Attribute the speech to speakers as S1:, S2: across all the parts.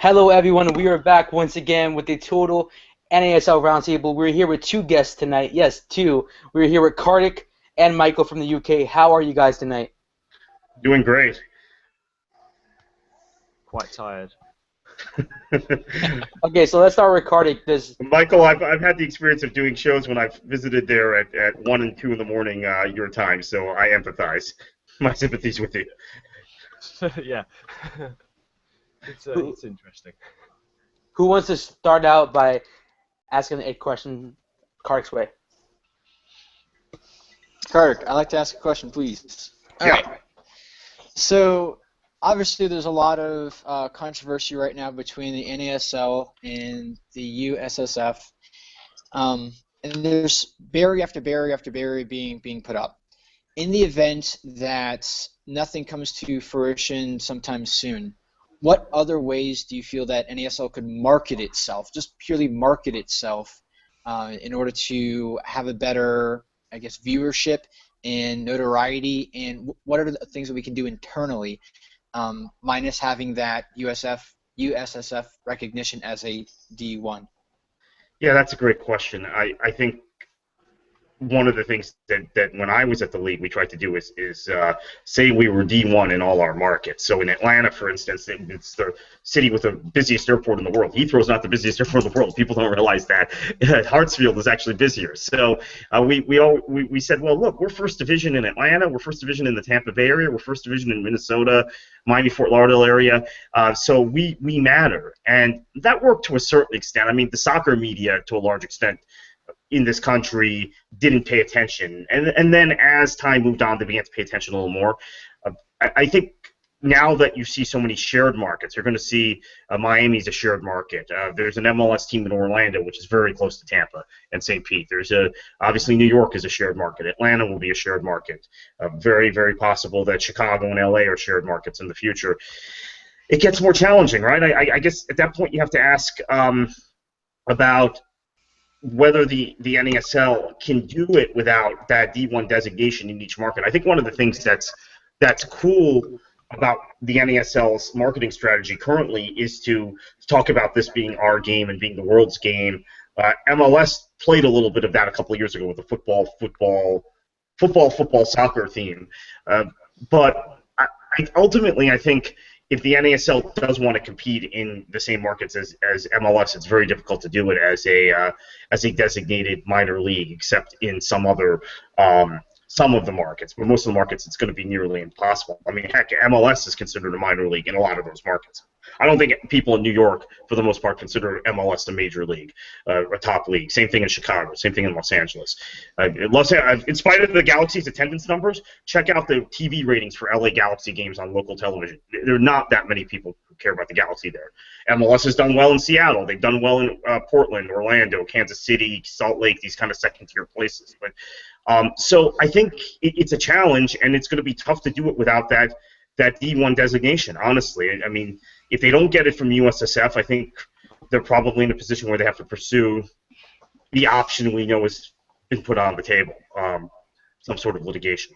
S1: Hello, everyone. We are back once again with a total NASL Roundtable. We're here with two guests tonight. Yes, two. We're here with Kartik and Michael from the UK. How are you guys tonight?
S2: Doing great.
S3: Quite tired.
S1: Okay, so let's start with Kartik.
S2: Michael, I've had the experience of doing shows when I've visited there at 1 and 2 in the morning your time, so I empathize. My sympathies with you.
S3: Yeah. It's interesting.
S1: Who wants to start out by asking a question Kartik's way?
S4: Kartik, I'd like to ask a question, please. All right. So, obviously, there's a lot of controversy right now between the NASL and the USSF, and there's barrier after barrier after barrier being put up. In the event that nothing comes to fruition sometime soon, what other ways do you feel that NASL could market itself, just purely market itself, in order to have a better, I guess, viewership and notoriety, and what are the things that we can do internally, minus having that USSF recognition as a D1?
S2: Yeah, that's a great question. I think one of the things that when I was at the league we tried to do is say we were D1 in all our markets. So in Atlanta, for instance, it's the city with the busiest airport in the world. Heathrow's not the busiest airport in the world. People don't realize that. Hartsfield is actually busier. So we said, well, look, we're first division in Atlanta. We're first division in the Tampa Bay area. We're first division in Minnesota, Miami, Fort Lauderdale area. So we matter. And that worked to a certain extent. I mean, the soccer media, to a large extent, in this country didn't pay attention, and then as time moved on, they began to pay attention a little more. I think now that you see so many shared markets, you're going to see Miami's a shared market. There's an MLS team in Orlando, which is very close to Tampa and St. Pete. There's obviously New York is a shared market. Atlanta will be a shared market. Very, very possible that Chicago and LA are shared markets in the future. It gets more challenging, right? I guess at that point you have to ask about whether the NASL can do it without that D1 designation in each market. I think one of the things that's cool about the NASL's marketing strategy currently is to talk about this being our game and being the world's game. MLS played a little bit of that a couple of years ago with the football soccer theme. But ultimately, I think if the NASL does want to compete in the same markets as MLS, it's very difficult to do it as a designated minor league, except in some of the markets. But most of the markets, it's going to be nearly impossible. I mean, heck, MLS is considered a minor league in a lot of those markets. I don't think people in New York, for the most part, consider MLS a major league, a top league. Same thing in Chicago. Same thing in Los Angeles. In spite of the Galaxy's attendance numbers, check out the TV ratings for LA Galaxy games on local television. There are not that many people who care about the Galaxy there. MLS has done well in Seattle. They've done well in Portland, Orlando, Kansas City, Salt Lake, these kind of second-tier places. But so I think it's a challenge, and it's going to be tough to do it without that D1 designation, honestly. I mean, if they don't get it from USSF, I think they're probably in a position where they have to pursue the option we know has been put on the table, some sort of litigation.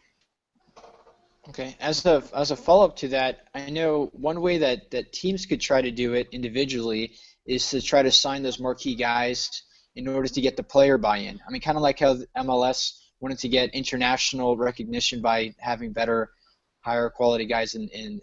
S4: Okay. As a follow-up to that, I know one way that teams could try to do it individually is to try to sign those marquee guys in order to get the player buy-in. I mean, kind of like how MLS wanted to get international recognition by having better, higher quality guys in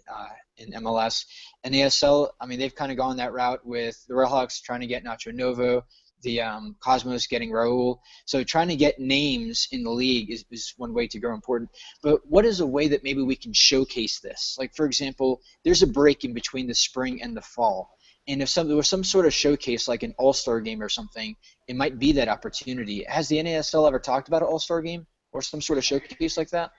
S4: MLS. And NASL, I mean, they've kind of gone that route with the Railhawks trying to get Nacho Novo, the Cosmos getting Raul. So trying to get names in the league is one way to grow important. But what is a way that maybe we can showcase this? Like, for example, there's a break in between the spring and the fall. And if there was some sort of showcase, like an all-star game or something, it might be that opportunity. Has the NASL ever talked about an all-star game or some sort of showcase like that?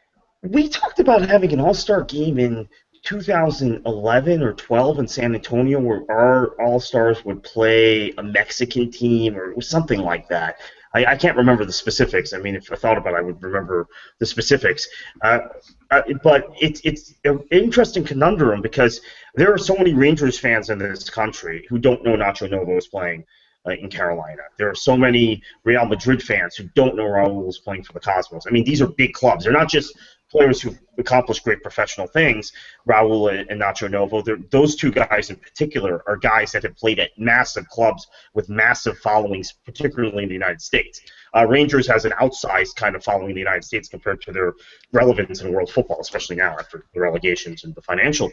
S2: We talked about having an all-star game in 2011 or 12 in San Antonio where our all-stars would play a Mexican team or something like that. I can't remember the specifics. I mean, if I thought about it, I would remember the specifics. But it's an interesting conundrum because there are so many Rangers fans in this country who don't know Nacho Novo is playing in Carolina. There are so many Real Madrid fans who don't know Raul is playing for the Cosmos. I mean, these are big clubs. They're not just players who've accomplished great professional things, Raul and Nacho Novo. Those two guys in particular are guys that have played at massive clubs with massive followings, particularly in the United States. Rangers has an outsized kind of following in the United States compared to their relevance in world football, especially now after the relegations and the financial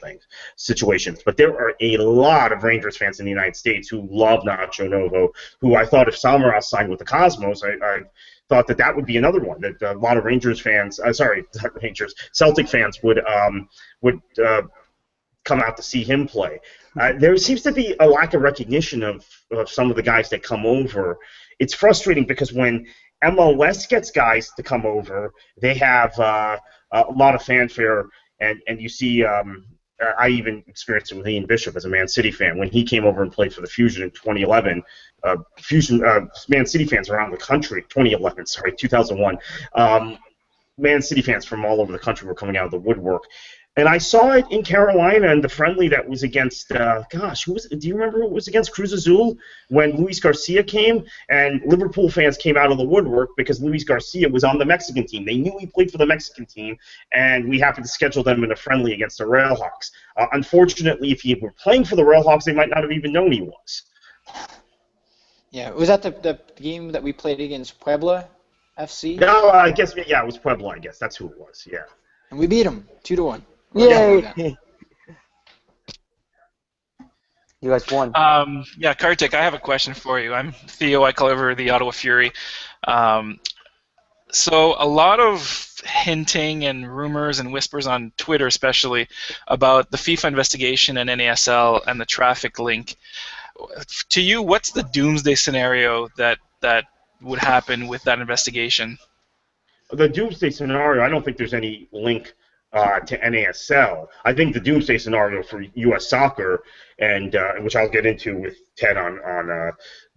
S2: situations. But there are a lot of Rangers fans in the United States who love Nacho Novo, who I thought if Samaras signed with the Cosmos, I thought that would be another one that a lot of Rangers fans, not Rangers, Celtic fans would come out to see him play. There seems to be a lack of recognition of some of the guys that come over. It's frustrating because when MLS gets guys to come over, they have a lot of fanfare, and you see. I even experienced it with Ian Bishop as a Man City fan. When he came over and played for the Fusion in 2011, Man City fans around the country, 2001, Man City fans from all over the country were coming out of the woodwork. And I saw it in Carolina in the friendly that was against, do you remember who it was against? Cruz Azul, when Luis Garcia came, and Liverpool fans came out of the woodwork because Luis Garcia was on the Mexican team. They knew he played for the Mexican team, and we happened to schedule them in a friendly against the Railhawks. Unfortunately, if he were playing for the Railhawks, they might not have even known he was.
S4: Yeah, was that the game that we played against Puebla FC?
S2: No, I guess, yeah, it was Puebla, I guess. That's who it was, yeah.
S4: And we beat them 2-1.
S1: Yay! You guys won.
S5: Yeah, Kartik, I have a question for you. I'm Theo. I cover the Ottawa Fury. So a lot of hinting and rumors and whispers on Twitter, especially, about the FIFA investigation and NASL and the traffic link. To you, what's the doomsday scenario that would happen with that investigation?
S2: The doomsday scenario, I don't think there's any link to NASL. I think the doomsday scenario for U.S. soccer, and which I'll get into with Ted on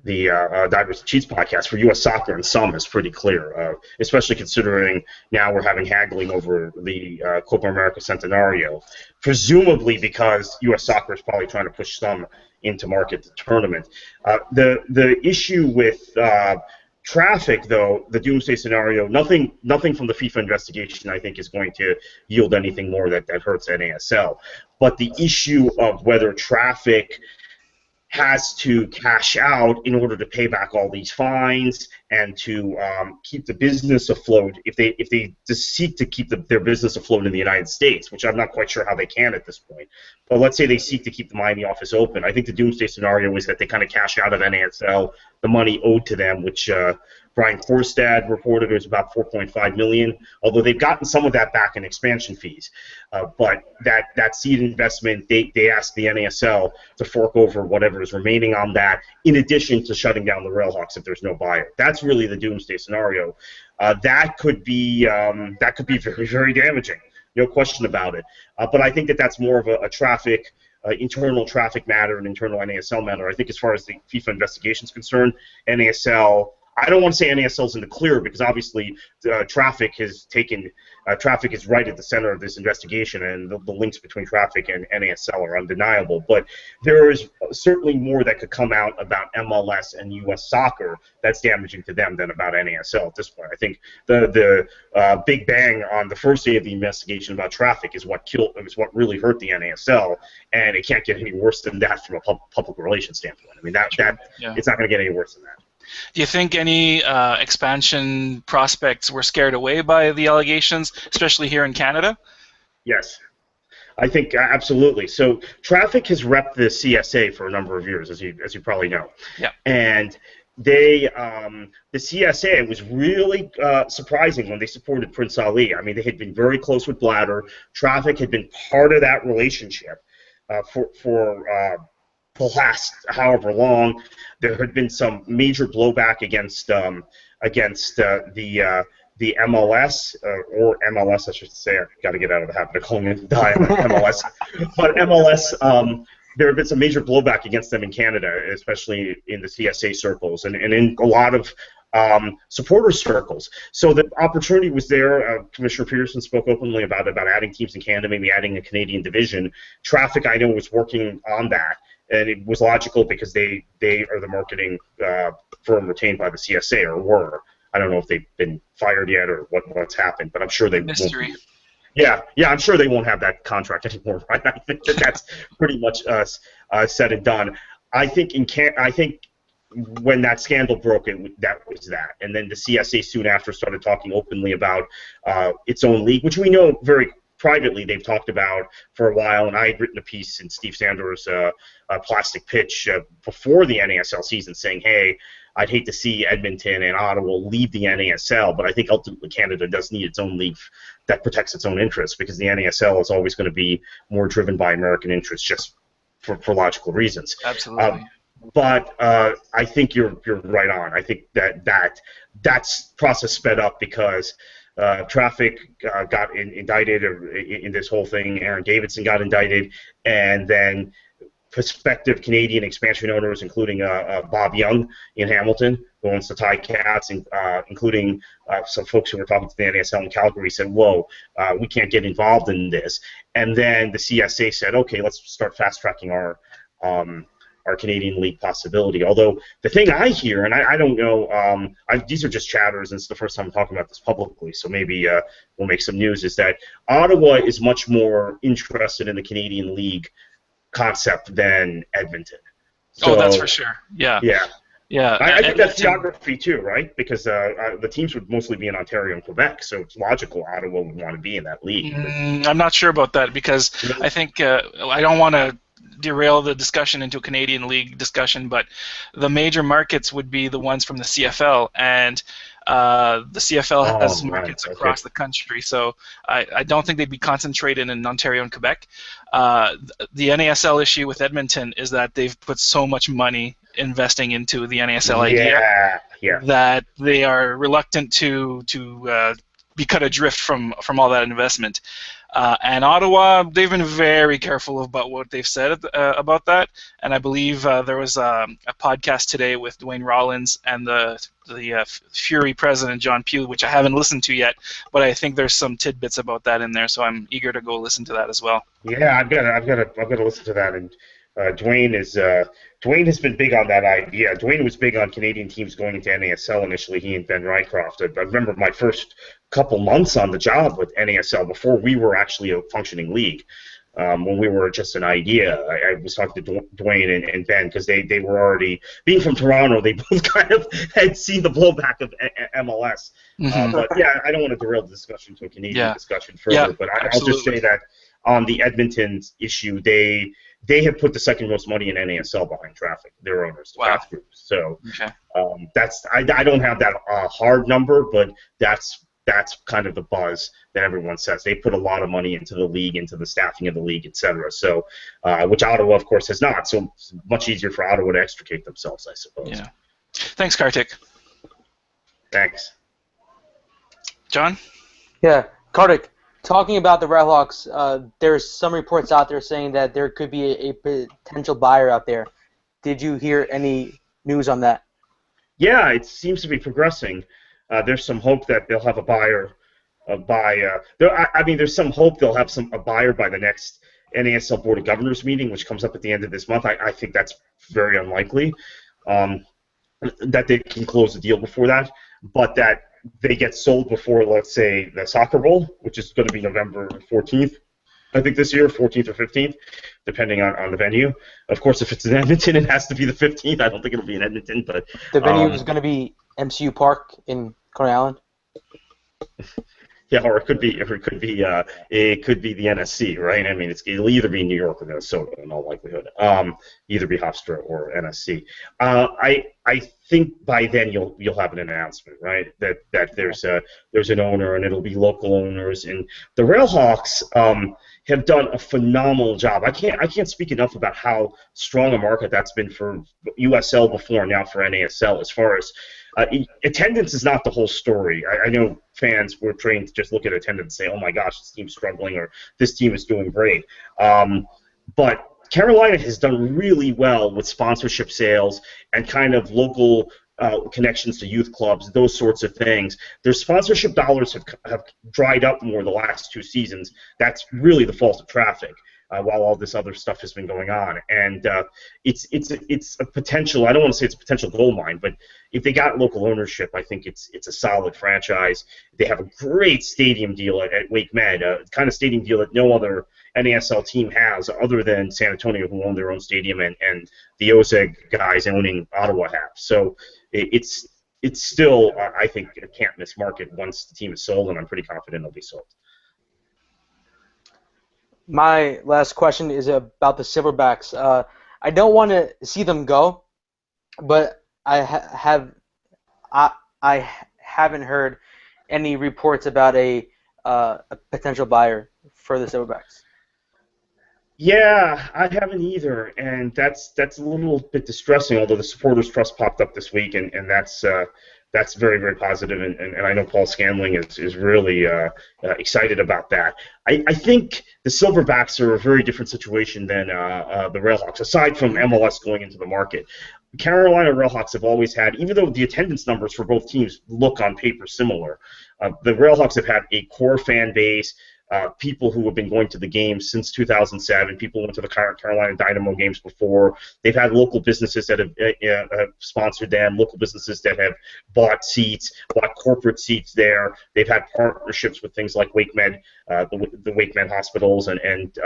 S2: the Divers and Cheats podcast, for U.S. soccer in sum is pretty clear, especially considering now we're having haggling over the Copa America Centenario, presumably because U.S. soccer is probably trying to push some into market the tournament. The issue with traffic, though, the doomsday scenario, nothing from the FIFA investigation, I think, is going to yield anything more that hurts NASL. But the issue of whether traffic has to cash out in order to pay back all these fines and to keep the business afloat, if they just seek to keep their business afloat in the United States, which I'm not quite sure how they can at this point. But let's say they seek to keep the Miami office open. I think the doomsday scenario is that they kind of cash out of NASL the money owed to them, which Brian Korstad reported was about $4.5 million, although they've gotten some of that back in expansion fees. But that seed investment, they asked the NASL to fork over whatever is remaining on that, in addition to shutting down the Railhawks if there's no buyer. That's really the doomsday scenario. That could be very, very damaging, no question about it. But I think that's more of a traffic. Internal traffic matter and internal NASL matter. I think as far as the FIFA investigation is concerned, NASL, I don't want to say NASL's in the clear because obviously traffic is right at the center of this investigation, and the links between traffic and NASL are undeniable. But there is certainly more that could come out about MLS and U.S. soccer that's damaging to them than about NASL at this point. I think the big bang on the first day of the investigation about traffic is what really hurt the NASL, and it can't get any worse than that from a public relations standpoint. I mean, it's not going to get any worse than that.
S5: Do you think any expansion prospects were scared away by the allegations, especially here in Canada?
S2: Yes, I think absolutely. So traffic has repped the CSA for a number of years, as you probably know.
S5: Yeah.
S2: And the CSA was really surprising when they supported Prince Ali. I mean, they had been very close with Blatter. Traffic had been part of that relationship for the last however long. There had been some major blowback against the MLS, or MLS, I should say. I've got to get out of the habit of calling it MLS. But MLS, there had been some major blowback against them in Canada, especially in the CSA circles and in a lot of supporter circles. So the opportunity was there. Commissioner Pearson spoke openly about adding teams in Canada, maybe adding a Canadian division. Traffic, I know, was working on that. And it was logical because they are the marketing firm retained by the CSA, or were. I don't know if they've been fired yet or what's happened, but I'm sure they
S5: Mystery.
S2: won't Yeah. I'm sure they won't have that contract anymore, right? I think that's pretty much said and done. I think when that scandal broke, that was that, and then the CSA soon after started talking openly about its own league, which we know very privately they've talked about for a while. And I had written a piece in Steve Sandor's Plastic Pitch before the NASL season saying, hey, I'd hate to see Edmonton and Ottawa leave the NASL, but I think ultimately Canada does need its own league that protects its own interests, because the NASL is always going to be more driven by American interests, just for logical reasons.
S5: Absolutely.
S2: But I think you're right on. I think that's process sped up because Traffic got indicted in this whole thing. Aaron Davidson got indicted, and then prospective Canadian expansion owners, including Bob Young in Hamilton, who owns the Ticats, including some folks who were talking to the NASL in Calgary, said, whoa, we can't get involved in this. And then the CSA said, okay, let's start fast-tracking our Canadian League possibility. Although the thing I hear, and I don't know, these are just chatters, and it's the first time I'm talking about this publicly, so maybe we'll make some news, is that Ottawa is much more interested in the Canadian League concept than Edmonton. So,
S5: that's for sure. Yeah.
S2: Yeah. I think that's geography too, right? Because the teams would mostly be in Ontario and Quebec, so it's logical Ottawa would want to be in that league.
S5: I'm not sure about that, because I think I don't want to derail the discussion into a Canadian League discussion, but the major markets would be the ones from the CFL, and the CFL has markets across the country, so I don't think they'd be concentrated in Ontario and Quebec. The NASL issue with Edmonton is that they've put so much money investing into the NASL idea that they are reluctant to be cut adrift from all that investment. And Ottawa, they've been very careful about what they've said about that. And I believe there was a podcast today with Dwayne Rollins and the Fury president, John Pugh, which I haven't listened to yet, but I think there's some tidbits about that in there, so I'm eager to go listen to that as well.
S2: Yeah, I've got to listen to that. And Dwayne has been big on that idea. Dwayne was big on Canadian teams going into NASL initially. He and Ben Rycroft. I remember my first couple months on the job with NASL before we were actually a functioning league. When we were just an idea, I was talking to Dwayne and Ben, because they were already, being from Toronto, they both kind of had seen the blowback of MLS. But yeah, I don't want to derail the discussion to a Canadian discussion further, but I'll just say that on the Edmonton issue, they have put the second most money in NASL behind Traffic, their owners, the Traffic Group. So that's I don't have that hard number, but that's kind of the buzz that everyone says. They put a lot of money into the league, into the staffing of the league, etc. So, which Ottawa, of course, has not. So it's much easier for Ottawa to extricate themselves, I suppose.
S5: Yeah. Thanks, Kartik.
S2: Thanks.
S5: John?
S1: Yeah, Kartik, talking about the Redhawks, there's some reports out there saying that there could be a potential buyer out there. Did you hear any news on that?
S2: Yeah, it seems to be progressing. There's some hope that they'll have a buyer there's some hope they'll have a buyer by the next NASL Board of Governors meeting, which comes up at the end of this month. I think that's very unlikely that they can close the deal before that, but that they get sold before, let's say, the Soccer Bowl, which is going to be November 14th, I think this year, 14th or 15th, depending on the venue. Of course, if it's in Edmonton, it has to be the 15th. I don't think it'll be in Edmonton, but
S1: the venue is going to be MCU Park in Coney Island.
S2: Yeah, or it could be the NSC, right? I mean, it'll either be New York or Minnesota in all likelihood. Either be Hofstra or NSC. I think by then you'll have an announcement, right? That there's an owner, and it'll be local owners. And the Railhawks have done a phenomenal job. I can't speak enough about how strong a market that's been for USL before, now for NASL, as far as attendance is not the whole story. I know fans were trained to just look at attendance and say, oh my gosh, this team's struggling, or this team is doing great. But Carolina has done really well with sponsorship sales and kind of local connections to youth clubs, those sorts of things. Their sponsorship dollars have dried up more the last 2 seasons. That's really the fault of Traffic. while all this other stuff has been going on. And it's a potential. I don't want to say it's a potential gold mine, but if they got local ownership, I think it's a solid franchise. They have a great stadium deal at Wake Med, a kind of stadium deal that no other NASL team has, other than San Antonio, who own their own stadium, and the Ozeg guys owning Ottawa have. So it's still, I think, a can't-miss market once the team is sold, and I'm pretty confident it'll be sold.
S1: My last question is about the Silverbacks. I don't want to see them go, but I haven't heard any reports about a potential buyer for the Silverbacks.
S2: Yeah, I haven't either, and that's a little bit distressing. Although the supporters trust popped up this week, and that's very, very positive, and I know Paul Scanling is really excited about that. I think the Silverbacks are a very different situation than the Railhawks, aside from MLS going into the market. Carolina Railhawks have always had, even though the attendance numbers for both teams look on paper similar, the Railhawks have had a core fan base. People who have been going to the games since 2007. People went to the Carolina Dynamo games before. They've had local businesses that have sponsored them, local businesses that have bought seats, bought corporate seats there. They've had partnerships with things like Wake Med, the Wake Med hospitals, and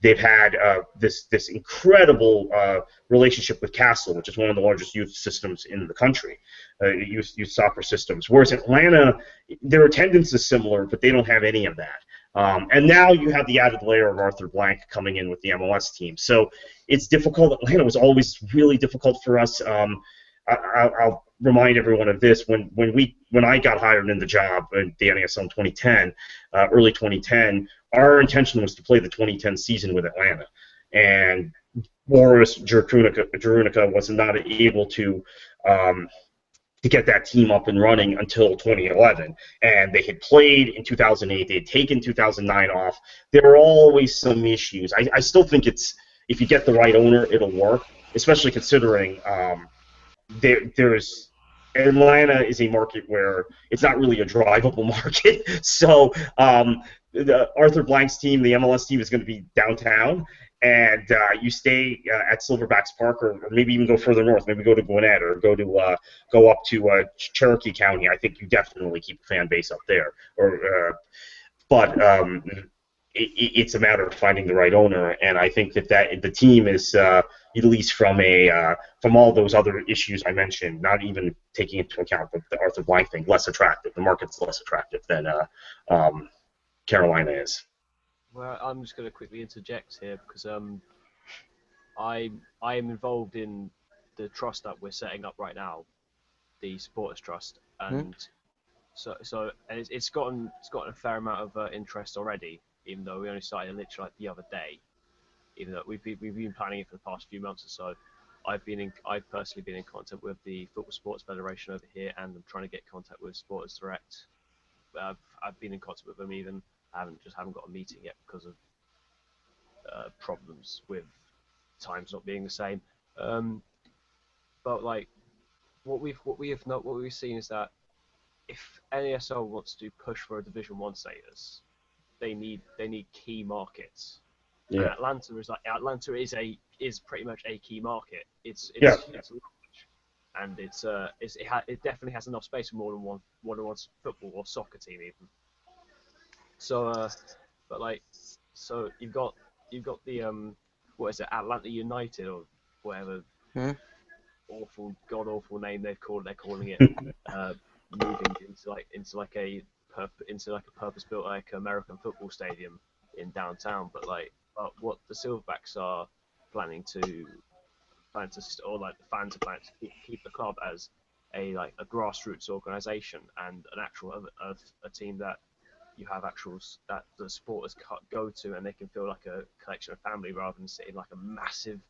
S2: they've had this incredible relationship with Castle, which is one of the largest youth systems in the country, youth soccer systems. Whereas Atlanta, their attendance is similar, but they don't have any of that. And now you have the added layer of Arthur Blank coming in with the MLS team. So it's difficult. Atlanta was always really difficult for us. I'll remind everyone of this. When I got hired in the job in the NASL in 2010, early 2010, our intention was to play the 2010 season with Atlanta. And Boris Jarunica was not able to get that team up and running until 2011. And they had played in 2008. They had taken 2009 off. There were always some issues. I still think if you get the right owner, it'll work, especially considering there's Atlanta is a market where it's not really a drivable market. So the Arthur Blank's team, the MLS team, is going to be downtown, and you stay at Silverbacks Park, or maybe even go further north, maybe go to Gwinnett, or go up to Cherokee County. I think you definitely keep a fan base up there. But it's a matter of finding the right owner, and I think that the team is, at least from all those other issues I mentioned, not even taking into account the Arthur Blank thing, less attractive. The market's less attractive than Carolina is.
S3: Well, I'm just going to quickly interject here because I am involved in the trust that we're setting up right now, the Supporters Trust, and so it's gotten a fair amount of interest already, even though we only started literally like the other day. Even though we've been planning it for the past few months or so. I've personally been in contact with the Football Sports Federation over here, and I'm trying to get contact with Supporters Direct. I've been in contact with them even. I haven't got a meeting yet because of problems with times not being the same. But like what we've seen is that if NASL wants to push for a Division 1 status, they need key markets. Yeah. And Atlanta is pretty much a key market. It's large, and it definitely has enough space for more than one football or soccer team even. So, so you've got the what is it, Atlanta United or whatever god awful name they're calling it, moving into a purpose built American football stadium in downtown. But what the Silverbacks are planning to keep the club as a grassroots organisation and an actual a team that you have that the supporters go to, and they can feel like a collection of family rather than sitting like a massive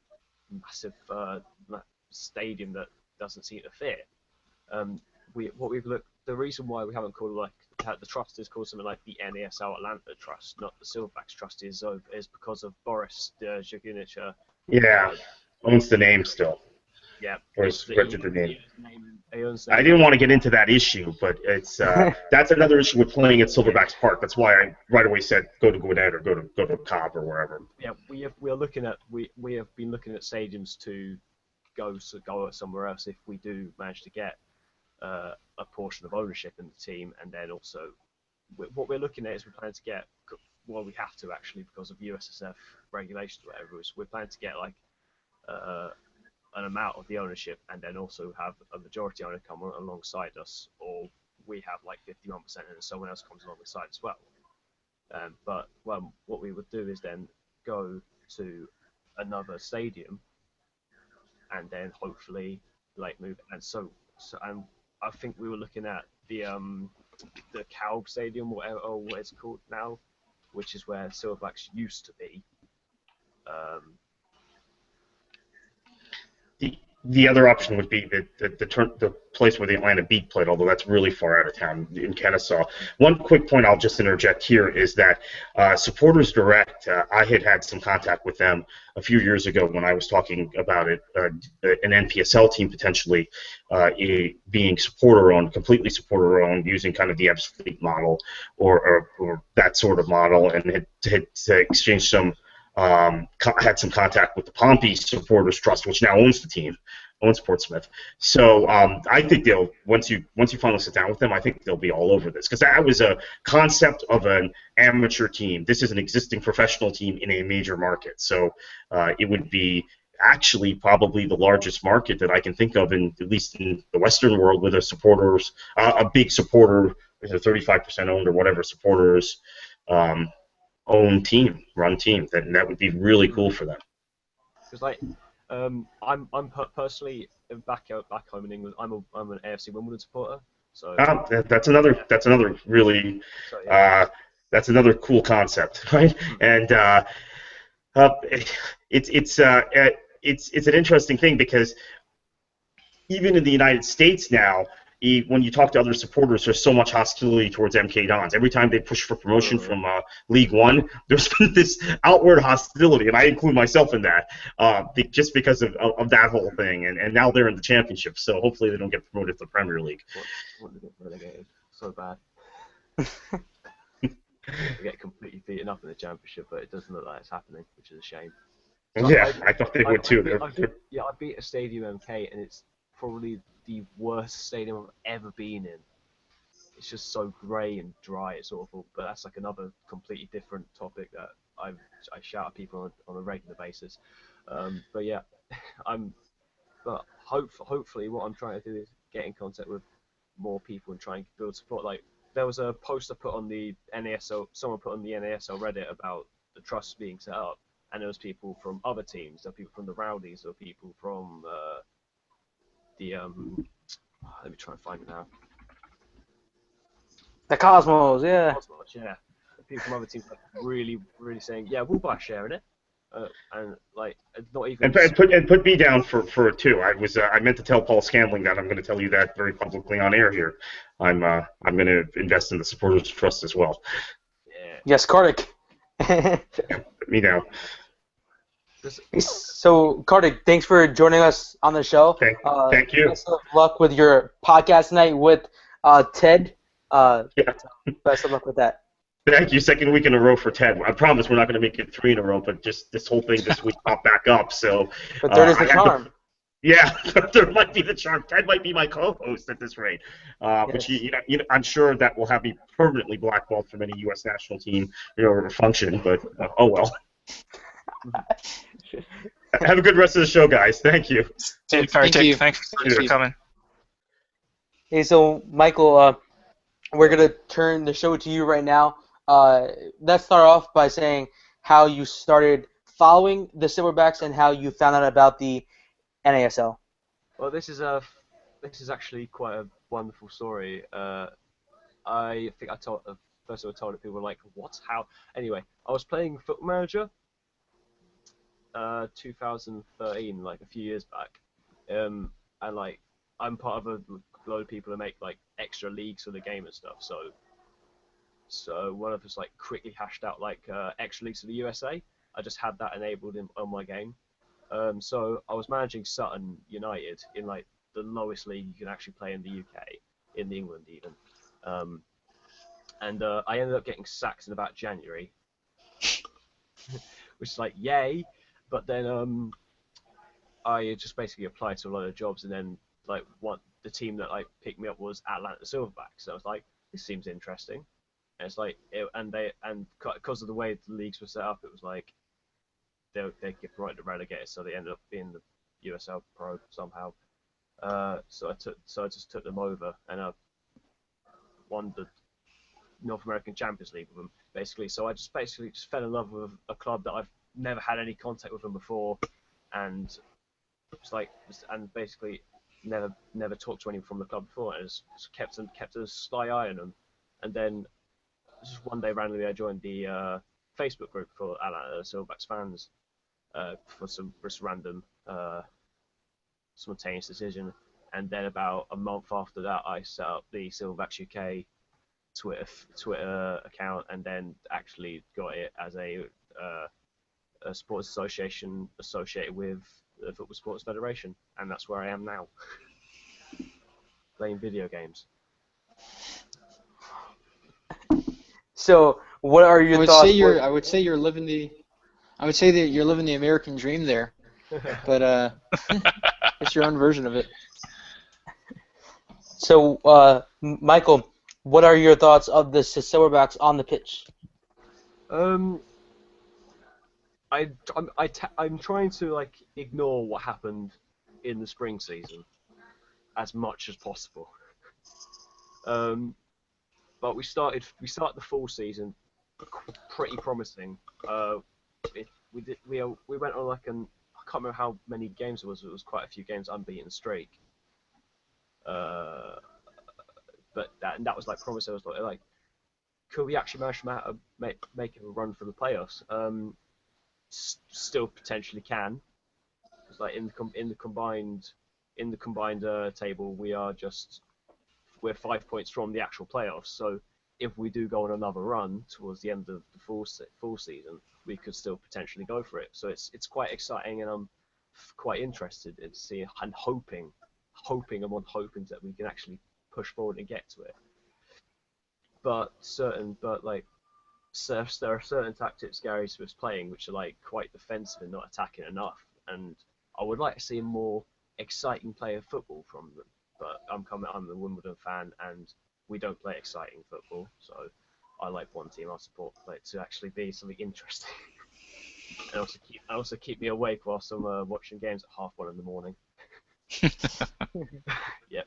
S3: stadium that doesn't seem to fit. The reason why we haven't called the trust is called something like the NASL Atlanta Trust, not the Silverbacks Trust, is because of Boris Jagunica.
S2: Yeah, owns the name still.
S3: Yeah,
S2: or it's registered name.
S3: Aeon
S2: I
S3: Stadium.
S2: didn't want to get into that issue, but it's that's another issue with playing at Silverbacks Park. That's why I right away said go to Gwinnett or go to Cobb or wherever.
S3: Yeah, we have been looking at stadiums to go somewhere else if we do manage to get a portion of ownership in the team, and then also what we're looking at is we're planning to get, well, we have to actually because of USSF regulations or whatever, is we're planning to get like an amount of the ownership and then also have a majority owner come alongside us, or we have like 51% and someone else comes alongside as well. But what we would do is then go to another stadium and then hopefully like move, and and I think we were looking at the Calb Stadium or what it's called now, which is where Silverbacks used to be.
S2: The other option would be the place where the Atlanta Beat played, although that's really far out of town in Kennesaw. One quick point I'll just interject here is that Supporters Direct, I had some contact with them a few years ago when I was talking about it, an NPSL team potentially being supporter-owned, completely supporter-owned, using kind of the Ebbs Fleet model or that sort of model, and had exchanged some. Had some contact with the Pompey Supporters Trust, which now owns the team, owns Portsmouth. So I think they'll once you finally sit down with them, I think they'll be all over this, because that was a concept of an amateur team. This is an existing professional team in a major market, so it would be actually probably the largest market that I can think of, at least in the Western world, with a big supporter, 35% owned or whatever supporters. Own team, run team. That would be really cool for them.
S3: Because like, I'm personally back home in England. I'm an AFC Wimbledon supporter. So
S2: that's another really that's another cool concept, right? And it's an interesting thing, because even in the United States now, when you talk to other supporters, there's so much hostility towards MK Dons. Every time they push for promotion from League One, there's been this outward hostility, and I include myself in that, just because of that whole thing. And now they're in the Championship, so hopefully they don't get promoted to the Premier League.
S3: Want to get relegated so bad. They get completely beaten up in the Championship, but it doesn't look like it's happening, which is a shame. So
S2: yeah, I thought they would too.
S3: I beat a Stadium MK, and it's probably the worst stadium I've ever been in. It's just so grey and dry, it's awful. But that's like another completely different topic that I shout at people on a regular basis. But yeah, but hopefully what I'm trying to do is get in contact with more people and try and build support. Like, there was a poster put on the NASL, someone put on the NASL Reddit about the trust being set up, and there was people from other teams, there were people from the Rowdies, there were people from let me try and find it now.
S1: The Cosmos, yeah.
S3: Cosmos, yeah. People from other teams like really saying, yeah, we'll buy a share in it, and like not even.
S2: And put me down for it too. I meant to tell Paul Scandling that. I'm going to tell you that very publicly on air here. I'm going to invest in the Supporters Trust as well.
S3: Yeah.
S1: Yes, Kartik.
S2: Put me down.
S1: So, Kartik, thanks for joining us on the show.
S2: Thank you.
S1: Best of luck with your podcast night with Ted.
S2: Yeah.
S1: Best of luck with that.
S2: Thank you. Second week in a row for Ted. I promise we're not going to make it 3 in a row, but just this whole thing this week popped back up. So.
S1: But there is the charm.
S2: Yeah, there might be the charm. Ted might be my co-host at this rate, which I'm sure that will have me permanently blackballed from any U.S. national team, function. But oh well. Have a good rest of the show, guys. Thank you.
S5: See you, Kartik. Thanks for coming.
S1: Hey, so Michael, we're gonna turn the show to you right now. Let's start off by saying how you started following the Silverbacks and how you found out about the NASL.
S3: Well, this is actually quite a wonderful story. I think I told first I told it, people were like, "What? How?" Anyway, I was playing Football Manager, 2013, like a few years back, and like I'm part of a load of people who make like extra leagues for the game and stuff. So one of us like quickly hashed out like extra leagues for the USA. I just had that enabled on my game. So I was managing Sutton United in like the lowest league you can actually play in the UK, in England even. And I ended up getting sacked in about January, which is like yay. But then I just basically applied to a lot of jobs, and then like the team that like picked me up was Atlanta Silverbacks. So I was like, this seems interesting. And it's like, and because of the way the leagues were set up, it was like they get promoted to relegated, so they ended up being the USL Pro somehow. So I just took them over, and I won the North American Champions League with them, basically. So I just fell in love with a club that I've never had any contact with them before, and and basically never talked to anyone from the club before, and just kept a sly eye on them. And then just one day randomly I joined the Facebook group for Atlanta Silverbacks fans for some just random spontaneous decision. And then about a month after that, I set up the Silverbacks UK Twitter account, and then actually got it as a sports association associated with the Football Sports Federation, and that's where I am now, playing video games.
S1: So, what are your thoughts?
S4: I would say you're living the American dream there, but it's your own version of it.
S1: So, Michael, what are your thoughts of the Silverbacks on the pitch?
S3: I'm trying to like ignore what happened in the spring season as much as possible. But we started the fall season pretty promising. We went on like I can't remember how many games it was. It was quite a few games unbeaten streak. But that was like promising. I was like, could we actually manage to make a run for the playoffs? Still potentially can. Because like in the combined table, we're 5 points from the actual playoffs. So if we do go on another run towards the end of the full season, we could still potentially go for it. So it's quite exciting, and I'm quite interested in seeing and hoping that we can actually push forward and get to it. But there are certain tactics Gary Smith's playing which are like quite defensive and not attacking enough, and I would like to see a more exciting play of football from them. But I'm a Wimbledon fan, and we don't play exciting football, so I like one team I support to actually be something interesting, and also keep me awake whilst I'm watching games at 1:30 in the morning. Yep.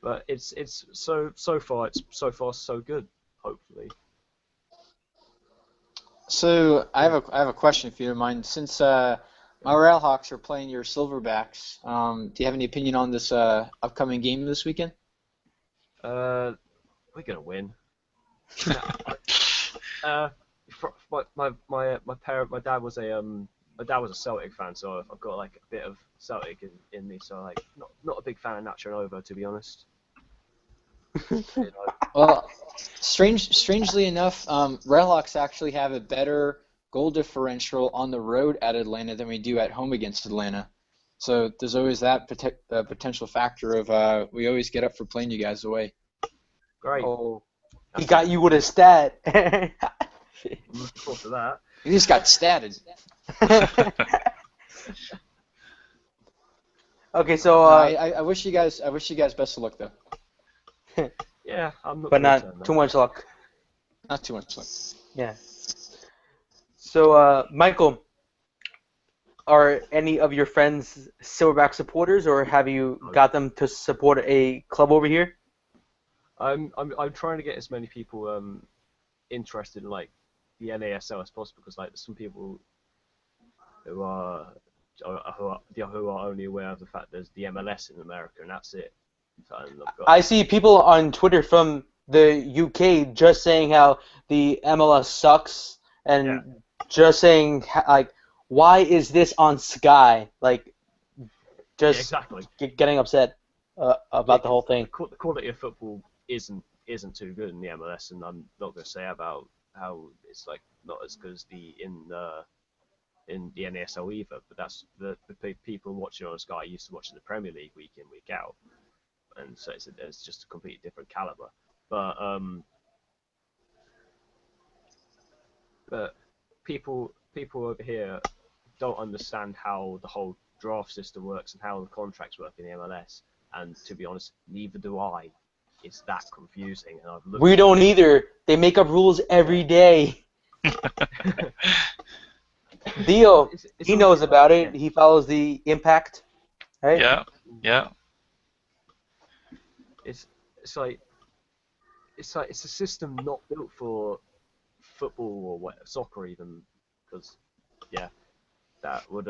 S3: But it's so far so good. Hopefully.
S4: So I have a question if you don't mind. Since my Railhawks are playing your Silverbacks, do you have any opinion on this upcoming game this weekend?
S3: We're gonna win. My dad was a Celtic fan, so I've got like a bit of Celtic in me. So like not a big fan of Nacho Novo, to be honest. You know.
S4: Well, strangely enough, Railhawks actually have a better goal differential on the road at Atlanta than we do at home against Atlanta. So there's always that potential factor of we always get up for playing you guys away.
S3: Great.
S1: Oh, he got you with a stat.
S3: I'm looking forward to that.
S4: You just got statted.
S1: Okay, so
S4: I wish you guys best of luck though.
S3: Yeah, I'm not.
S1: But not too much luck.
S4: Not too much luck.
S1: Yeah. So, Michael, are any of your friends Silverback supporters, or have you got them to support a club over here?
S3: I'm trying to get as many people interested in like the NASL as possible, because like there's some people who are only aware of the fact there's the MLS in America, and that's it. So
S1: I see people on Twitter from the UK just saying how the MLS sucks, and just saying like, why is this on Sky? Like, just
S3: exactly.
S1: Getting upset about the whole thing.
S3: The quality of football isn't too good in the MLS, and I'm not going to say about how it's like not as good as the in the NASL either. But that's the people watching on Sky used to watching the Premier League week in, week out, and so it's just a completely different caliber. But people over here don't understand how the whole draft system works and how the contracts work in the MLS. And to be honest, neither do I. It's that confusing. And I've looked
S1: We don't either. They make up rules every day. Theo, he knows about it. He follows the Impact, right?
S5: Yeah, yeah.
S3: It's like it's a system not built for football or soccer even, because that would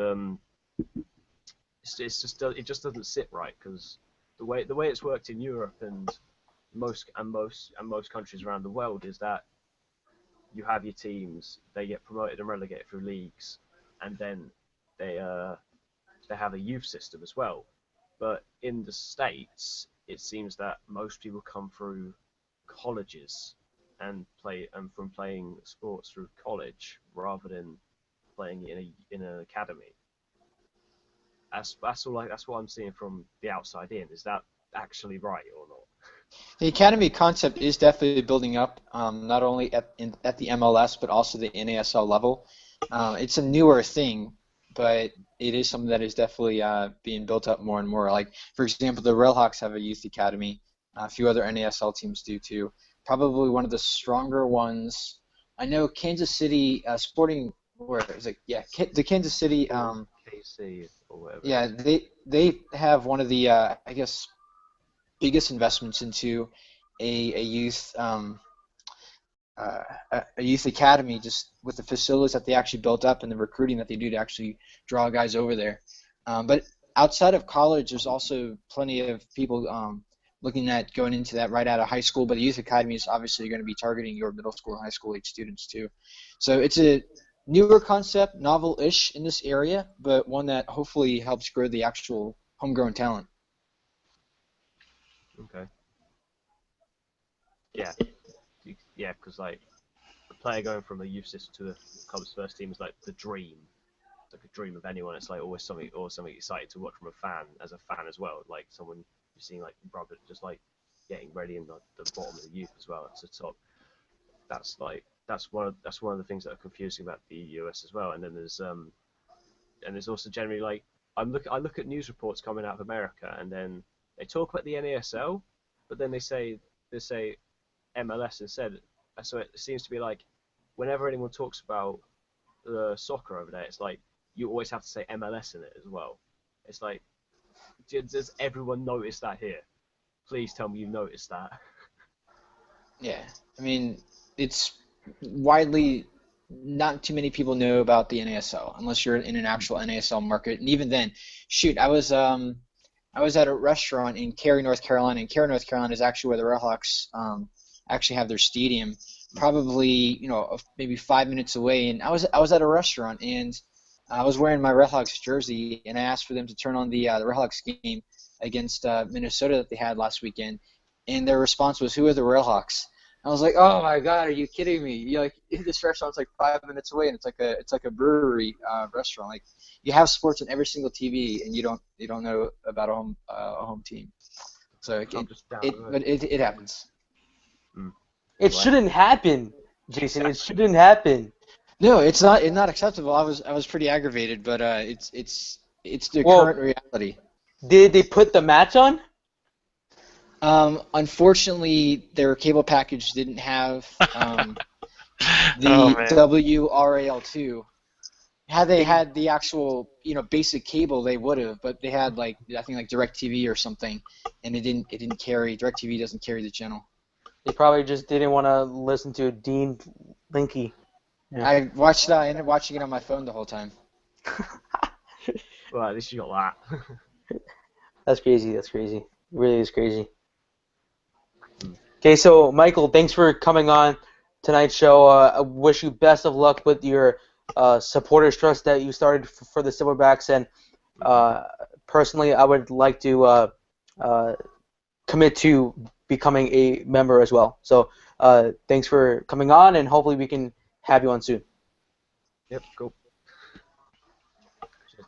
S3: it just doesn't sit right, because the way it's worked in Europe and most countries around the world is that you have your teams, they get promoted and relegated through leagues, and then they have a youth system as well. But in the States, it seems that most people come through colleges and from playing sports through college rather than playing in an academy. That's what I'm seeing from the outside in. Is that actually right or not?
S4: The academy concept is definitely building up, not only at the MLS but also the NASL level. It's a newer thing, but it is something that is definitely being built up more and more. Like, for example, the Railhawks have a youth academy. A few other NASL teams do too. Probably one of the stronger ones. I know Kansas City Sporting. Where is it? Yeah, the Kansas City.
S3: KC or whatever.
S4: Yeah, they have one of the I guess biggest investments into a youth a youth academy, just with the facilities that they actually built up and the recruiting that they do to actually draw guys over there. But outside of college, there's also plenty of people looking at going into that right out of high school. But the youth academy is obviously going to be targeting your middle school and high school age students too. So it's a newer concept, novel-ish in this area, but one that hopefully helps grow the actual homegrown talent.
S3: Okay. Yeah, because like a player going from a youth system to the club's first team is like the dream. It's like a dream of anyone. It's like always something exciting to watch from a fan, as a fan as well. Like someone you're seeing like brother just like getting ready in the bottom of the youth as well. It's the top. That's one of the things that are confusing about the US as well. And then there's also generally like I look at news reports coming out of America, and then they talk about the NASL, but then they say MLS instead. So it seems to be like whenever anyone talks about the soccer over there, it's like you always have to say MLS in it as well. It's like, does everyone notice that here? Please tell me you noticed that.
S4: Yeah, I mean, it's widely, not too many people know about the NASL unless you're in an actual NASL market. And even then, shoot, I was at a restaurant in Cary, North Carolina, and Cary, North Carolina is actually where the Railhawks actually have their stadium, probably maybe 5 minutes away. And I was at a restaurant, and I was wearing my Railhawks jersey, and I asked for them to turn on the Railhawks game against Minnesota that they had last weekend, and their response was, "Who are the Railhawks?" I was like, "Oh my God, are you kidding me? This restaurant's like 5 minutes away, and it's like a brewery restaurant. Like, you have sports on every single TV, and you don't know about a home team. So it happens.
S1: It shouldn't happen, Jason. It shouldn't happen.
S4: No, it's not acceptable. I was pretty aggravated, but it's the current reality.
S1: Did they put the match on?
S4: Unfortunately, their cable package didn't have the WRAL2. Had they had the actual basic cable, they would have, but they had I think like DirecTV or something, and it didn't carry. DirecTV doesn't carry the channel.
S1: They probably just didn't want to listen to Dean Linky.
S4: Yeah. I ended up watching it on my phone the whole time.
S3: Well, at least you got that.
S1: That's crazy. It really is crazy. Okay, so Michael, thanks for coming on tonight's show. I wish you best of luck with your supporters trust that you started for the Silverbacks, and personally, I would like to commit to becoming a member as well. So thanks for coming on, and hopefully we can have you on soon.
S3: Yep, cool.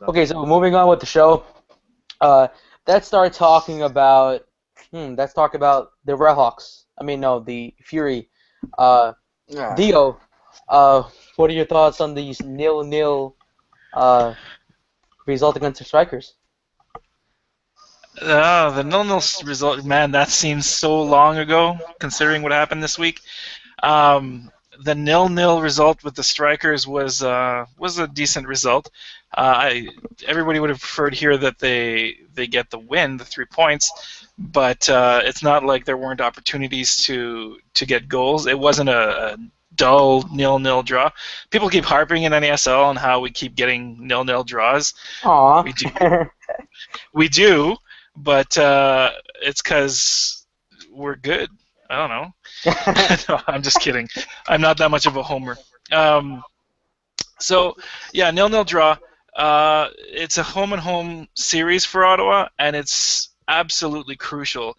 S1: Okay, so moving on with the show, let's start talking about let's talk about the Redhawks. I mean, no, the Fury. Uh, Dio, what are your thoughts on these nil-nil result against the Strikers?
S5: The 0-0 result, man, that seems so long ago, considering what happened this week. The 0-0 result with the Strikers was a decent result. Everybody would have preferred here that they get the win, the 3 points, but it's not like there weren't opportunities to get goals. It wasn't a dull 0-0 draw. People keep harping in NASL on how we keep getting 0-0 draws.
S1: Aw.
S5: We do, but it's because we're good. I don't know. No, I'm just kidding. I'm not that much of a homer. So, yeah, 0-0 draw. It's a home-and-home series for Ottawa, and it's absolutely crucial.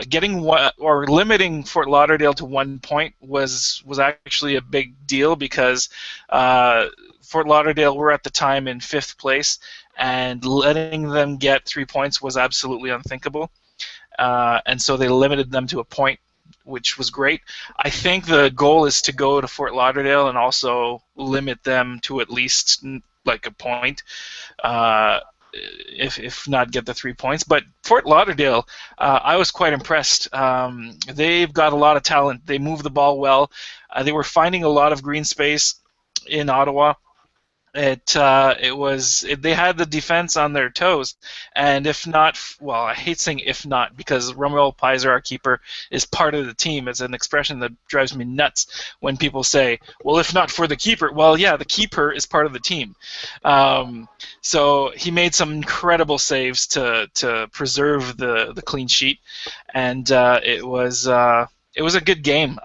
S5: Getting or limiting Fort Lauderdale to 1 point was actually a big deal because Fort Lauderdale were at the time in 5th place, and letting them get 3 points was absolutely unthinkable. And so they limited them to a point, which was great. I think the goal is to go to Fort Lauderdale and also limit them to at least like a point, if not get the 3 points. But Fort Lauderdale, I was quite impressed. They've got a lot of talent. They move the ball well. They were finding a lot of green space in Ottawa. They had the defense on their toes, and if not, well, I hate saying if not because Romuald Pizer, our keeper, is part of the team. It's an expression that drives me nuts when people say, well, if not for the keeper. Well, yeah, the keeper is part of the team. So he made some incredible saves to preserve the clean sheet, and it was a good game.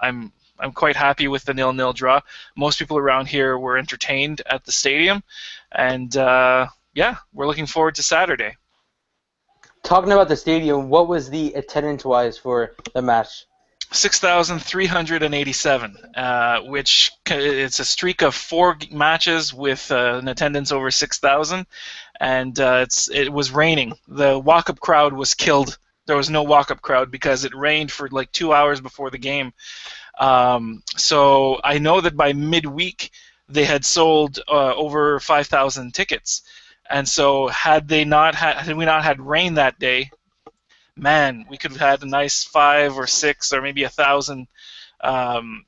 S5: I'm quite happy with the 0-0 draw. Most people around here were entertained at the stadium, and yeah, we're looking forward to Saturday.
S1: Talking about the stadium, what was the attendance-wise for the match?
S5: 6,387, which it's a streak of 4 matches with an attendance over 6,000, and it was raining. The walk-up crowd was killed. There was no walk-up crowd because it rained for like 2 hours before the game. So I know that by midweek they had sold over 5,000 tickets, and so had we not had rain that day, man, we could have had a nice 5 or 6 or maybe 1,000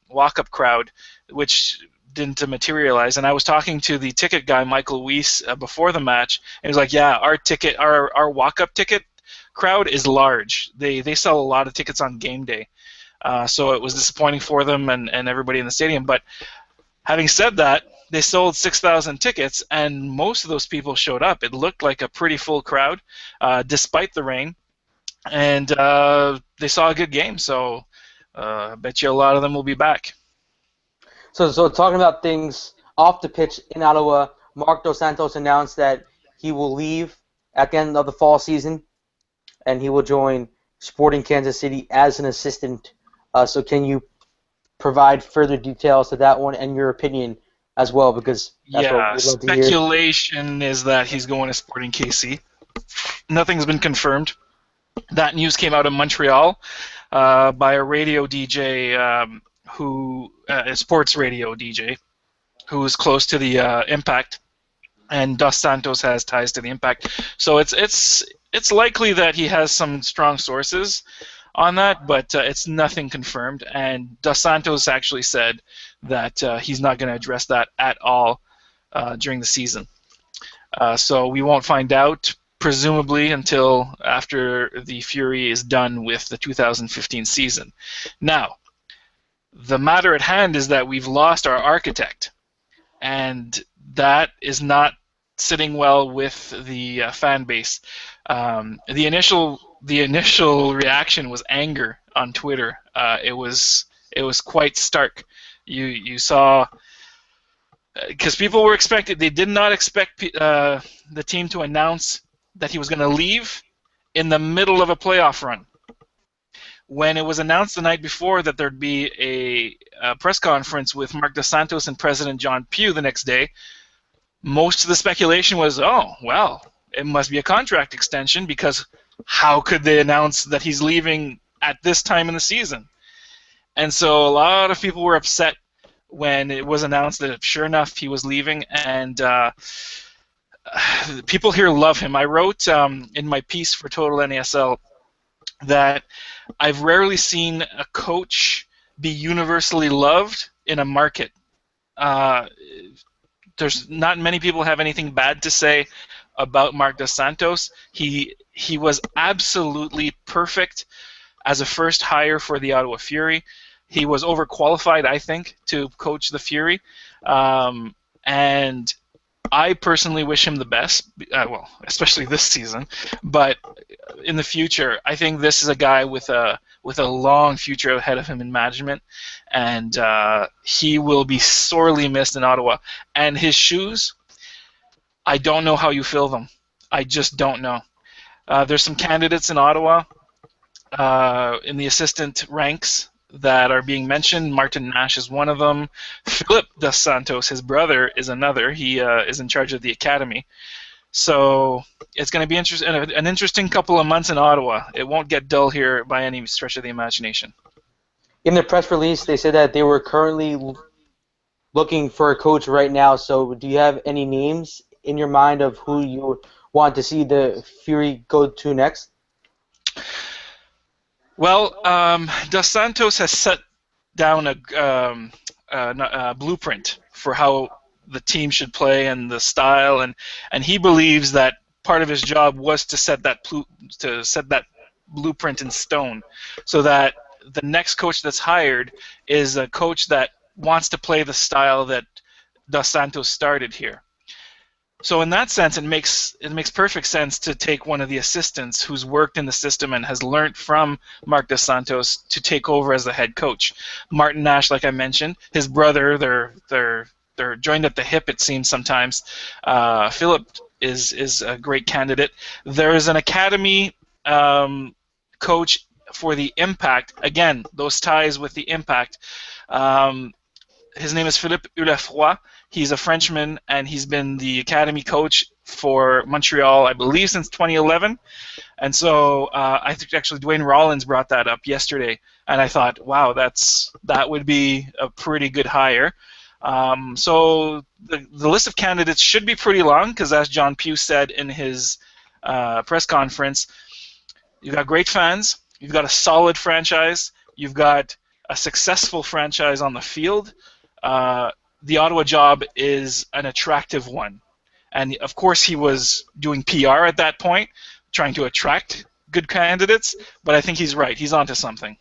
S5: walk-up crowd, which didn't materialize. And I was talking to the ticket guy, Michael Weiss, before the match, and he was like, "Yeah, our walk-up ticket crowd is large. They sell a lot of tickets on game day." So it was disappointing for them and everybody in the stadium. But having said that, they sold 6,000 tickets, and most of those people showed up. It looked like a pretty full crowd, despite the rain. And they saw a good game, so I bet you a lot of them will be back.
S1: So talking about things off the pitch in Ottawa, Mark Dos Santos announced that he will leave at the end of the fall season, and he will join Sporting Kansas City as an assistant. So can you provide further details to that one and your opinion as well? Because that's what we'd love to hear.
S5: Speculation is that he's going to Sporting KC. Nothing's been confirmed. That news came out of Montreal by a radio DJ a sports radio DJ, who is close to the Impact, and Dos Santos has ties to the Impact. So it's likely that he has some strong sources on that, but it's nothing confirmed. And Dos Santos actually said that he's not going to address that at all during the season. So we won't find out, presumably, until after the Fury is done with the 2015 season. Now, the matter at hand is that we've lost our architect, and that is not sitting well with the fan base. The initial reaction was anger on Twitter. It was quite stark. You saw, because people were expecting, they did not expect the team to announce that he was going to leave in the middle of a playoff run. When it was announced the night before that there'd be a press conference with Mark Dos Santos and President John Pugh the next day, most of the speculation was, oh, well, it must be a contract extension because how could they announce that he's leaving at this time in the season? And so a lot of people were upset when it was announced that, sure enough, he was leaving, and people here love him. I wrote in my piece for Total NASL that I've rarely seen a coach be universally loved in a market. There's not many people have anything bad to say about Marc Dos Santos. He was absolutely perfect as a first hire for the Ottawa Fury. He was overqualified, I think, to coach the Fury, and I personally wish him the best. Well, especially this season, but in the future, I think this is a guy with a long future ahead of him in management, and he will be sorely missed in Ottawa. And his shoes, I don't know how you fill them. I just don't know. There's some candidates in Ottawa in the assistant ranks that are being mentioned. Martin Nash is one of them. Philip Dos Santos, his brother, is another. He is in charge of the academy. So it's going to be an interesting couple of months in Ottawa. It won't get dull here by any stretch of the imagination.
S1: In the press release, they said that they were currently looking for a coach right now. So do you have any names in your mind of who you want to see the Fury go to next?
S5: Well, Dos Santos has set down a blueprint for how the team should play and the style, and he believes that part of his job was to set that blueprint in stone, so that the next coach that's hired is a coach that wants to play the style that Dos Santos started here. So in that sense, it makes perfect sense to take one of the assistants who's worked in the system and has learned from Marc Dos Santos to take over as the head coach. Martin Nash, like I mentioned, his brother, they're joined at the hip, it seems sometimes. Philip is a great candidate. There is an academy coach for the Impact. Again, those ties with the Impact. His name is Philippe Ulefroy. He's a Frenchman, and he's been the academy coach for Montreal, I believe, since 2011. And so I think actually Dwayne Rollins brought that up yesterday, and I thought, wow, that would be a pretty good hire. So the list of candidates should be pretty long, because as John Pugh said in his press conference, you've got great fans, you've got a solid franchise, you've got a successful franchise on the field. The Ottawa job is an attractive one. And of course he was doing PR at that point, trying to attract good candidates, but I think he's right. He's onto something.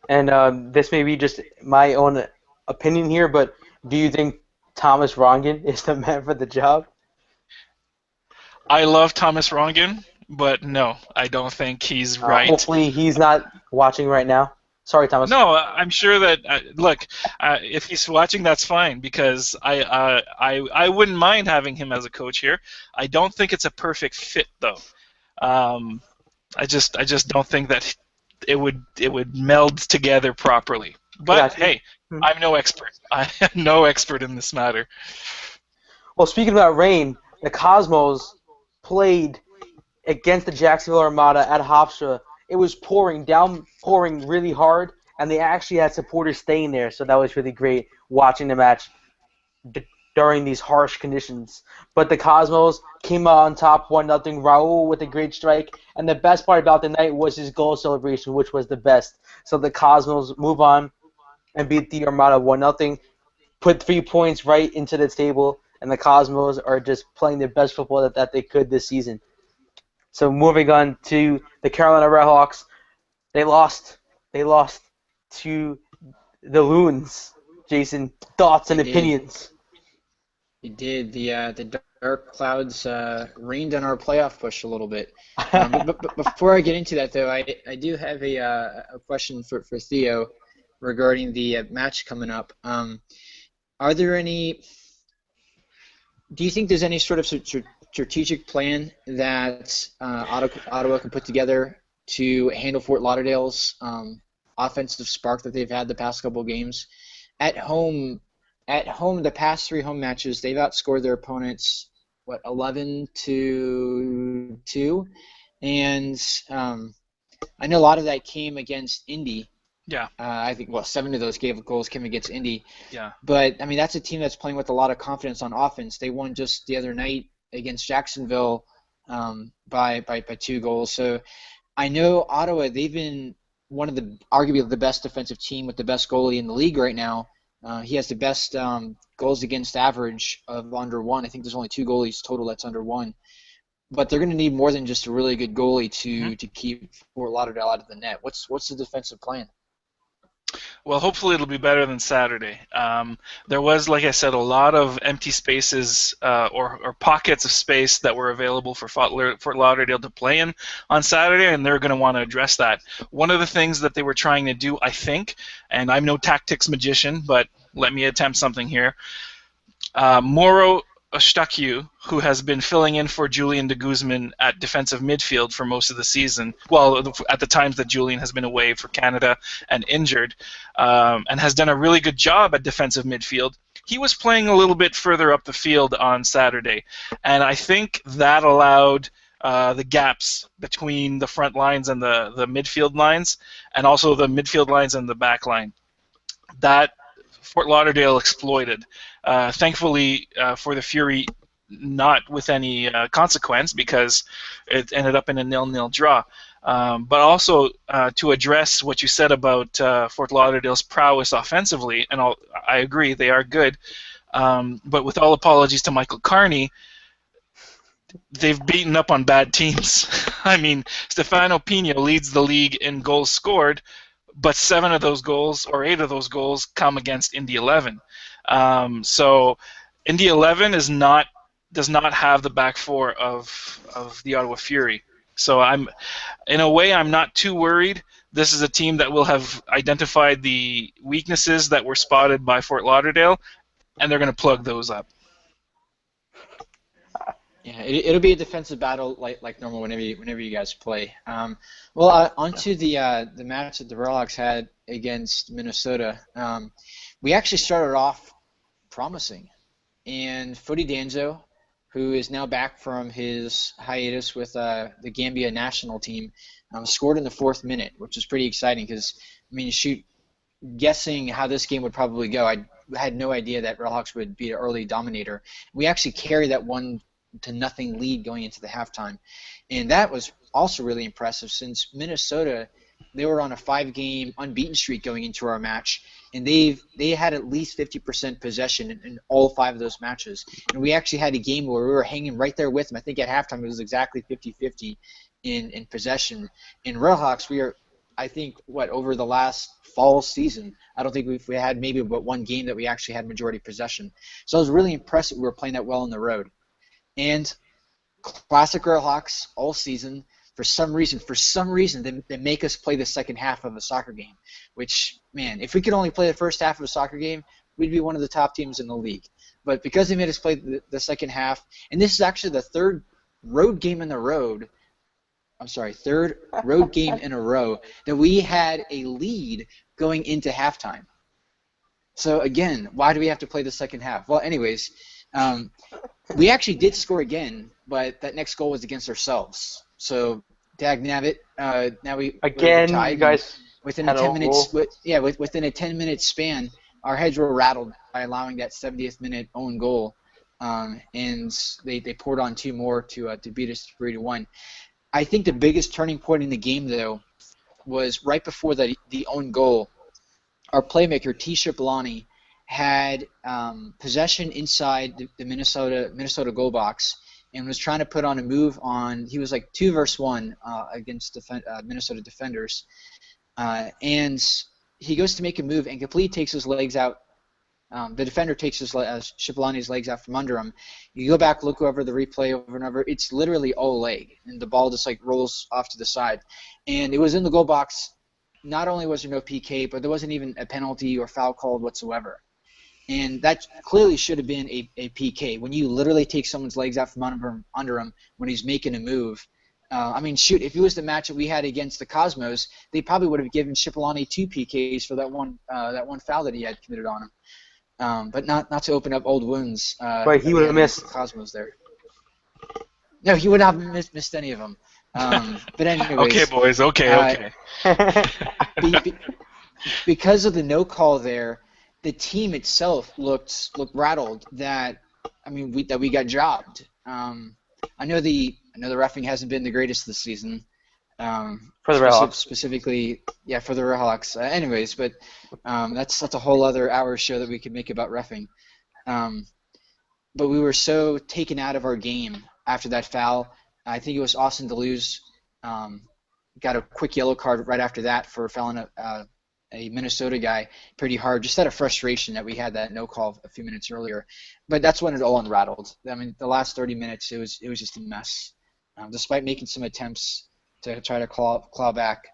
S1: And this may be just my own opinion here, but do you think Thomas Rongen is the man for the job?
S5: I love Thomas Rongen, but no, I don't think he's right.
S1: Hopefully he's not watching right now. Sorry, Thomas.
S5: No, I'm sure that look, if he's watching, that's fine, because I wouldn't mind having him as a coach here. I don't think it's a perfect fit though. I just don't think that it would meld together properly. But hey, I'm no expert. I am no expert in this matter.
S1: Well, speaking about rain, the Cosmos played against the Jacksonville Armada at Hofstra. It was pouring really hard, and they actually had supporters staying there, so that was really great watching the match during these harsh conditions. But the Cosmos came out on top 1-0, Raul with a great strike, and the best part about the night was his goal celebration, which was the best. So the Cosmos move on and beat the Armada 1-0, put 3 points right into the table, and the Cosmos are just playing their best football that they could this season. So moving on to the Carolina Redhawks, they lost to the Loons. Jason, thoughts and opinions?
S4: They did. The dark clouds rained on our playoff push a little bit. But before I get into that, though, I do have a question for Theo regarding the match coming up. Are there any? Do you think there's any sort of strategic plan that Ottawa can put together to handle Fort Lauderdale's offensive spark that they've had the past couple of games? At home, at home, the past 3 home matches, they've outscored their opponents, 11-2, and I know a lot of that came against Indy.
S5: Yeah.
S4: I think 7 of those goals came against Indy.
S5: Yeah.
S4: But I mean, that's a team that's playing with a lot of confidence on offense. They won just the other night against Jacksonville by 2 goals. So I know Ottawa, they've been one of the arguably the best defensive team with the best goalie in the league right now. He has the best goals against average of under 1. I think there's only 2 goalies total that's under 1. But they're going to need more than just a really good goalie to keep Fort Lauderdale out of the net. What's the defensive plan?
S5: Well, hopefully it'll be better than Saturday. There was, like I said, a lot of empty spaces or pockets of space that were available for Fort Lauderdale to play in on Saturday, and they're going to want to address that. One of the things that they were trying to do, I think, and I'm no tactics magician, but let me attempt something here. Mauro Eustachiou, who has been filling in for Julian de Guzman at defensive midfield for most of the season, well, at the times that Julian has been away for Canada and injured, and has done a really good job at defensive midfield, he was playing a little bit further up the field on Saturday, and I think that allowed the gaps between the front lines and the midfield lines, and also the midfield lines and the back line, that Fort Lauderdale exploited. Thankfully for the Fury, not with any consequence, because it ended up in a 0-0 draw. But also to address what you said about Fort Lauderdale's prowess offensively, and I agree, they are good. But with all apologies to Michael Carney, they've beaten up on bad teams. I mean, Stefano Pino leads the league in goals scored, but 7 of those goals, or 8 of those goals, come against Indy 11. So Indy 11 does not have the back 4 of the Ottawa Fury. So in a way, I'm not too worried. This is a team that will have identified the weaknesses that were spotted by Fort Lauderdale, and they're going to plug those up.
S4: Yeah, it'll be a defensive battle like normal whenever you guys play. Onto the match that the Railhawks had against Minnesota. We actually started off promising, and Footy Danzo, who is now back from his hiatus with the Gambia national team, scored in the 4th minute, which was pretty exciting because, I mean, guessing how this game would probably go, I had no idea that Railhawks would be an early dominator. We actually carried that 1-0 lead going into the halftime, and that was also really impressive since Minnesota, they were on a 5-game unbeaten streak going into our match, and they had at least 50% possession in all 5 of those matches. And we actually had a game where we were hanging right there with them. I think at halftime it was exactly 50-50 in possession. In Railhawks, we are, I think, over the last fall season, I don't think we had maybe but 1 game that we actually had majority possession. So I was really impressed that we were playing that well on the road. And classic Railhawks all season, for some reason, they make us play the second half of a soccer game, which, man, if we could only play the first half of a soccer game, we'd be one of the top teams in the league. But because they made us play the second half, and this is actually the third road game in a row that we had a lead going into halftime. So again, why do we have to play the second half? Well, anyways, we actually did score again, but that next goal was against ourselves. So, dag nabbit, now we're tied.
S1: You guys
S4: within a 10-minute within a 10-minute span, our heads were rattled by allowing that 70th minute own goal, and they poured on 2 more to beat us 3-1. I think the biggest turning point in the game, though, was right before the own goal. Our playmaker T. Shiplani had possession inside the Minnesota goal box and was trying to put on a move on. He was like 2 versus 1 against Minnesota defenders, and he goes to make a move and completely takes his legs out. The defender takes Shiplani's legs out from under him. You go back, look over the replay over and over. It's literally all leg, and the ball just like rolls off to the side. And it was in the goal box. Not only was there no PK, but there wasn't even a penalty or foul called whatsoever. And that clearly should have been a PK. When you literally take someone's legs out from under him when he's making a move. I mean, shoot, if it was the match that we had against the Cosmos, they probably would have given Shiplani 2 PKs for that one foul that he had committed on him. but not to open up old wounds
S1: Right, he
S4: that
S1: would
S4: we
S1: have
S4: had against
S1: missed.
S4: the Cosmos there. No, he would not have missed any of them. But
S5: Okay,
S4: anyways,
S5: boys. Okay,
S4: uh,
S5: okay.
S4: be, be, because of the no call there, the team itself looked rattled that we got jobbed. I know the reffing hasn't been the greatest this season.
S1: For the Railhawks.
S4: Specifically, yeah, for the Railhawks. Anyways, but that's a whole other hour show that we could make about reffing. But we were so taken out of our game after that foul. I think it was Austin Deleuze got a quick yellow card right after that for fouling a Minnesota guy pretty hard, just out of frustration that we had that no call a few minutes earlier. But that's when it all unrattled. I mean, the last 30 minutes, it was just a mess. Despite making some attempts to try to claw back,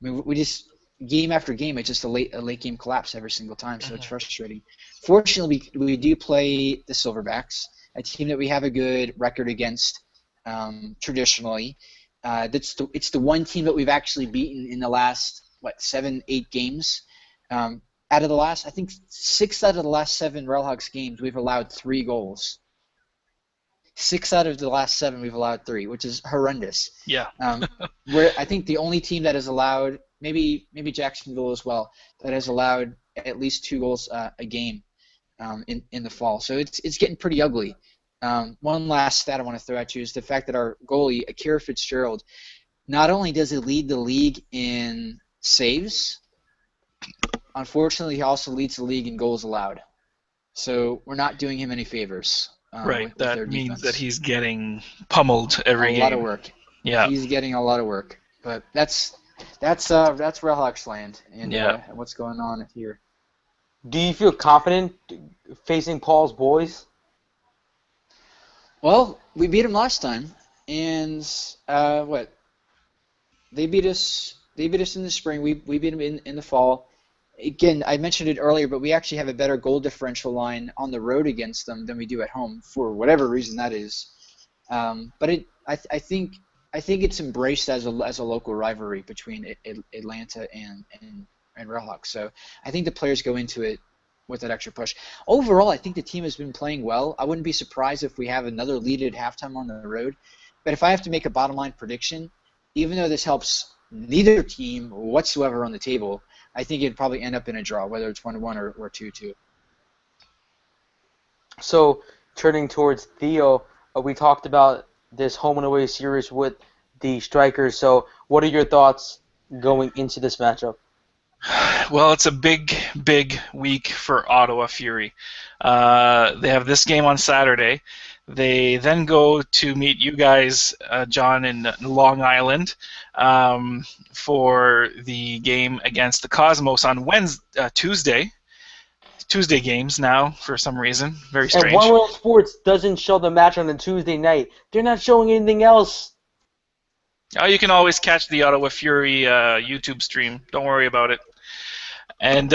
S4: we just game after game, it's just a late game collapse every single time. So it's frustrating. Fortunately, we do play the Silverbacks, a team that we have a good record against traditionally. It's the one team that we've actually beaten in the last 7-8 games. Out of the last, I think 6 out of the last 7 Railhawks games, we've allowed 3 goals. 6 out of the last 7, we've allowed 3, which is horrendous.
S5: Yeah.
S4: We're I think the only team that has allowed, maybe Jacksonville as well, that has allowed at least 2 goals a game in the fall. So it's getting pretty ugly. One last stat I want to throw at you is the fact that our goalie, Akira Fitzgerald, not only does he lead the league in saves, unfortunately he also leads the league in goals allowed. So we're not doing him any favors.
S5: Right.
S4: With
S5: That
S4: their
S5: means
S4: defense.
S5: that he's getting pummeled every game.
S4: A lot of work.
S5: Yeah.
S4: He's getting a lot of work. But that's Railhawks land and
S5: Yeah.
S4: what's going on here.
S1: Do you feel confident facing Paul's boys?
S4: Well, we beat them last time, and they beat us. They beat us in the spring. We beat them in the fall. Again, I mentioned it earlier, but we actually have a better goal differential line on the road against them than we do at home, for whatever reason that is. But I think it's embraced as a local rivalry between Atlanta and Railhawks. So I think the players go into it with that extra push. Overall, I think the team has been playing well. I wouldn't be surprised if we have another lead at halftime on the road. But if I have to make a bottom line prediction, even though this helps neither team whatsoever on the table, I think it'd probably end up in a draw, whether it's 1-1 or 2-2.
S1: So, turning towards Theo, we talked about this home and away series with the Strikers. So, what are your thoughts going into this matchup?
S5: Well, it's a big week for Ottawa Fury. They have this game on Saturday. They then go to meet you guys, John, in Long Island for the game against the Cosmos on Tuesday. Tuesday games now, for some reason. Very strange.
S1: And One World Sports doesn't show the match on a Tuesday night. They're not showing anything else.
S5: Oh, you can always catch the Ottawa Fury YouTube stream. Don't worry about it. And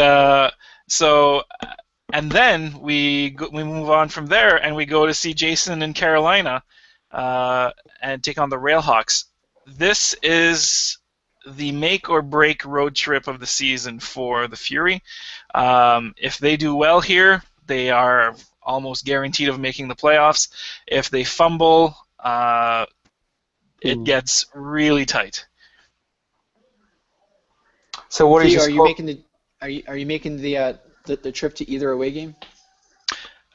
S5: and then we move on from there, and we go to see Jason in Carolina and take on the Railhawks. This is the make or break road trip of the season for the Fury. If they do well here, they are almost guaranteed of making the playoffs. If they fumble, it gets really tight.
S1: So what is
S4: Theo,
S1: your
S4: are you making the trip to either away game?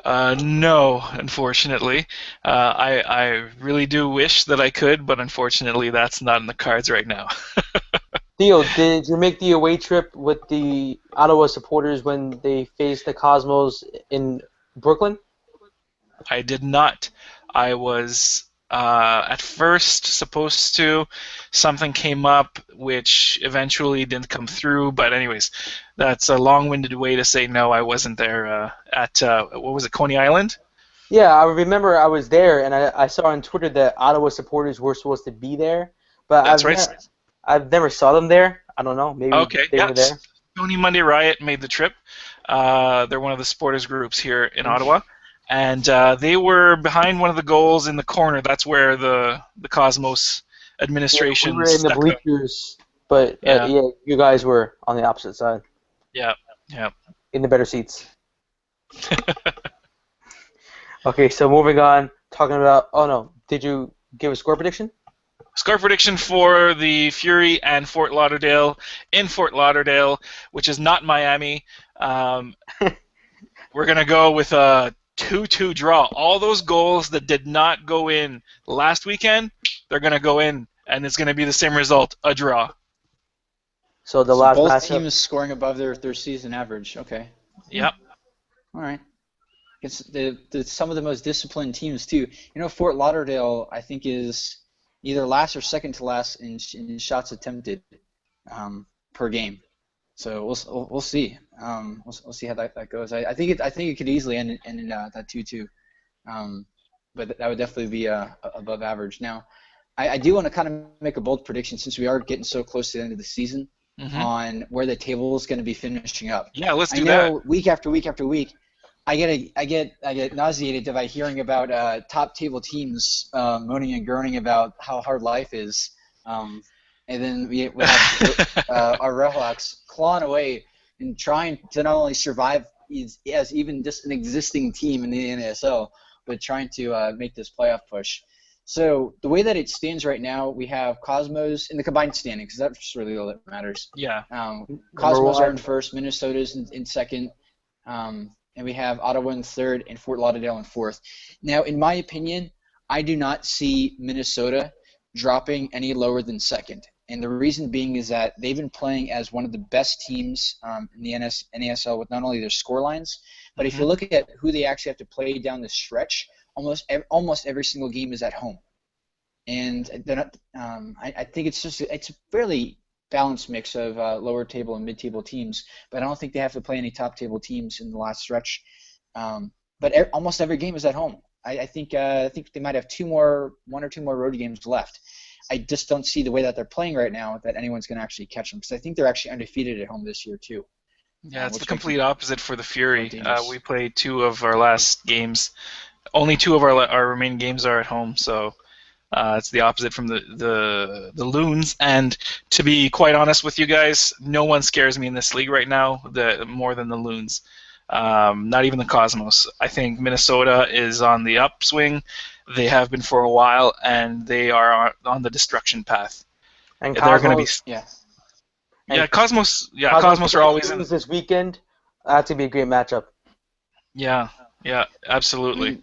S5: No, unfortunately. I really do wish that I could, but unfortunately that's not in the cards right now.
S1: Theo, did you make the away trip with the Ottawa supporters when they faced the Cosmos in Brooklyn?
S5: I did not. I was at first supposed to. Something came up which eventually didn't come through, but anyways, that's a long-winded way to say no, I wasn't there at, what was it, Coney Island?
S1: Yeah, I remember I was there, and I saw on Twitter that Ottawa supporters were supposed to be there, but
S5: That's right.
S1: I've never saw them there. I don't know, maybe they were there.
S5: Coney Monday Riot made the trip. They're one of the supporters groups here in Ottawa. And they were behind one of the goals in the corner. That's where the Cosmos administration.
S1: Yeah, we were in the bleachers, but you guys were on the opposite side.
S5: Yeah.
S1: In the better seats. Okay, so moving on, talking about. Oh no, did you give a score prediction?
S5: Score prediction for the Fury and Fort Lauderdale in Fort Lauderdale, which is not Miami. We're going to go with a 2-2 draw. All those goals that did not go in last weekend, they're going to go in, and it's going to be the same result, a draw.
S1: So the
S4: So
S1: last
S4: both
S1: matchup.
S4: teams scoring above their season average. Okay.
S5: Yep.
S4: All right. It's some of the most disciplined teams too. You know, Fort Lauderdale, I think, is either last or second to last in shots attempted per game. So we'll see. We'll see how that goes. I think it could easily end in that 2-2. But that would definitely be above average. Now, I do want to kind of make a bold prediction since we are getting so close to the end of the season on where the table is going to be finishing up.
S5: Yeah, let's do
S4: I
S5: that.
S4: know week after week after week, I get nauseated by hearing about top table teams moaning and groaning about how hard life is, and then we have our Redhawks clawing away and trying to not only survive as even just an existing team in the NASL, but trying to make this playoff push. So the way that it stands right now, we have Cosmos in the combined standings, because that's really all that matters.
S5: Yeah.
S4: Cosmos are in first, Minnesota's in second. And we have Ottawa in third and Fort Lauderdale in fourth. Now, in my opinion, I do not see Minnesota dropping any lower than second. And the reason being is that they've been playing as one of the best teams in the NASL with not only their score lines, but if you look at who they actually have to play down the stretch, almost every single game is at home. And they're not, I think it's a fairly balanced mix of lower table and mid-table teams, but I don't think they have to play any top table teams in the last stretch. But almost every game is at home. I think they might have one or two more road games left. I just don't see the way that they're playing right now that anyone's going to actually catch them, because I think they're actually undefeated at home this year too.
S5: Yeah, it's the complete opposite for the Fury.
S4: dangerous.
S5: We played 2 of our last games. Only 2 of our remaining games are at home, so it's the opposite from the Loons. And to be quite honest with you guys, no one scares me in this league right now more than the Loons. Not even the Cosmos. I think Minnesota is on the upswing. They have been for a while, and they are on the destruction path.
S1: And
S5: They're going to be.
S1: Cosmos,
S5: Yeah, Cosmos. Yeah, Cosmos are always in.
S1: this weekend. That's gonna be a great matchup.
S5: Yeah, absolutely.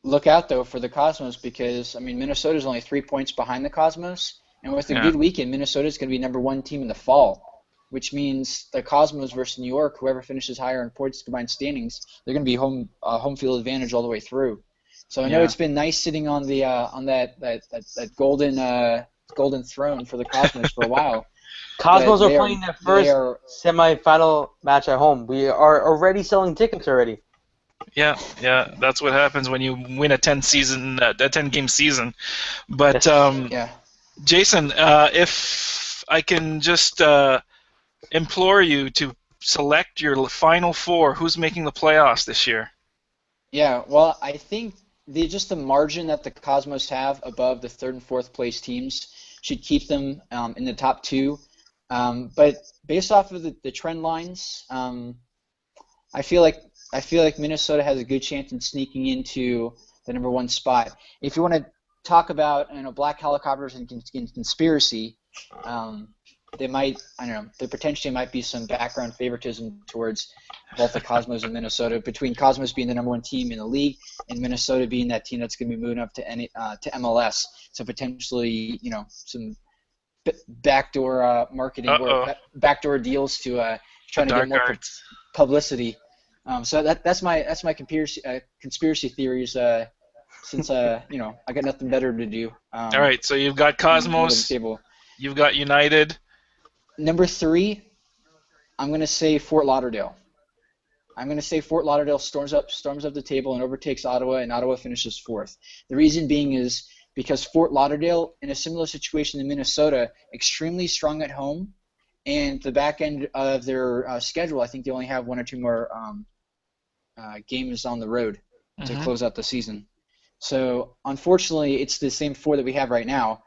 S4: Look out though for the Cosmos, because Minnesota's only 3 points behind the Cosmos, and with a good weekend, Minnesota's going to be #1 team in the fall, which means the Cosmos versus New York, whoever finishes higher in points combined standings, they're going to be home field advantage all the way through. So I know it's been nice sitting on the on that golden throne for the Cosmos for a while.
S1: Cosmos are playing their first semifinal match at home. We are already selling tickets already.
S5: Yeah, that's what happens when you win a 10-game season. But Jason, if I can just implore you to select your final 4, who's making the playoffs this year?
S4: Yeah, well, I think just the margin that the Cosmos have above the 3rd and 4th place teams should keep them in the top 2. But based off of the trend lines, I feel like Minnesota has a good chance in sneaking into the #1 spot. If you want to talk about black helicopters and conspiracy, there potentially might be some background favoritism towards both the Cosmos and Minnesota, between Cosmos being the #1 team in the league and Minnesota being that team that's going to be moving up to MLS. So potentially, some backdoor marketing or backdoor deals to try to get more publicity. So that's my conspiracy theories. Since I got nothing better to do.
S5: All right, so you've got Cosmos. You've got United.
S4: #3, I'm going to say Fort Lauderdale. I'm going to say Fort Lauderdale storms up the table and overtakes Ottawa, and Ottawa finishes 4th. The reason being is because Fort Lauderdale, in a similar situation to Minnesota, extremely strong at home, and the back end of their schedule, I think they only have 1 or 2 more games on the road to close out the season. So unfortunately, it's the same 4 that we have right now.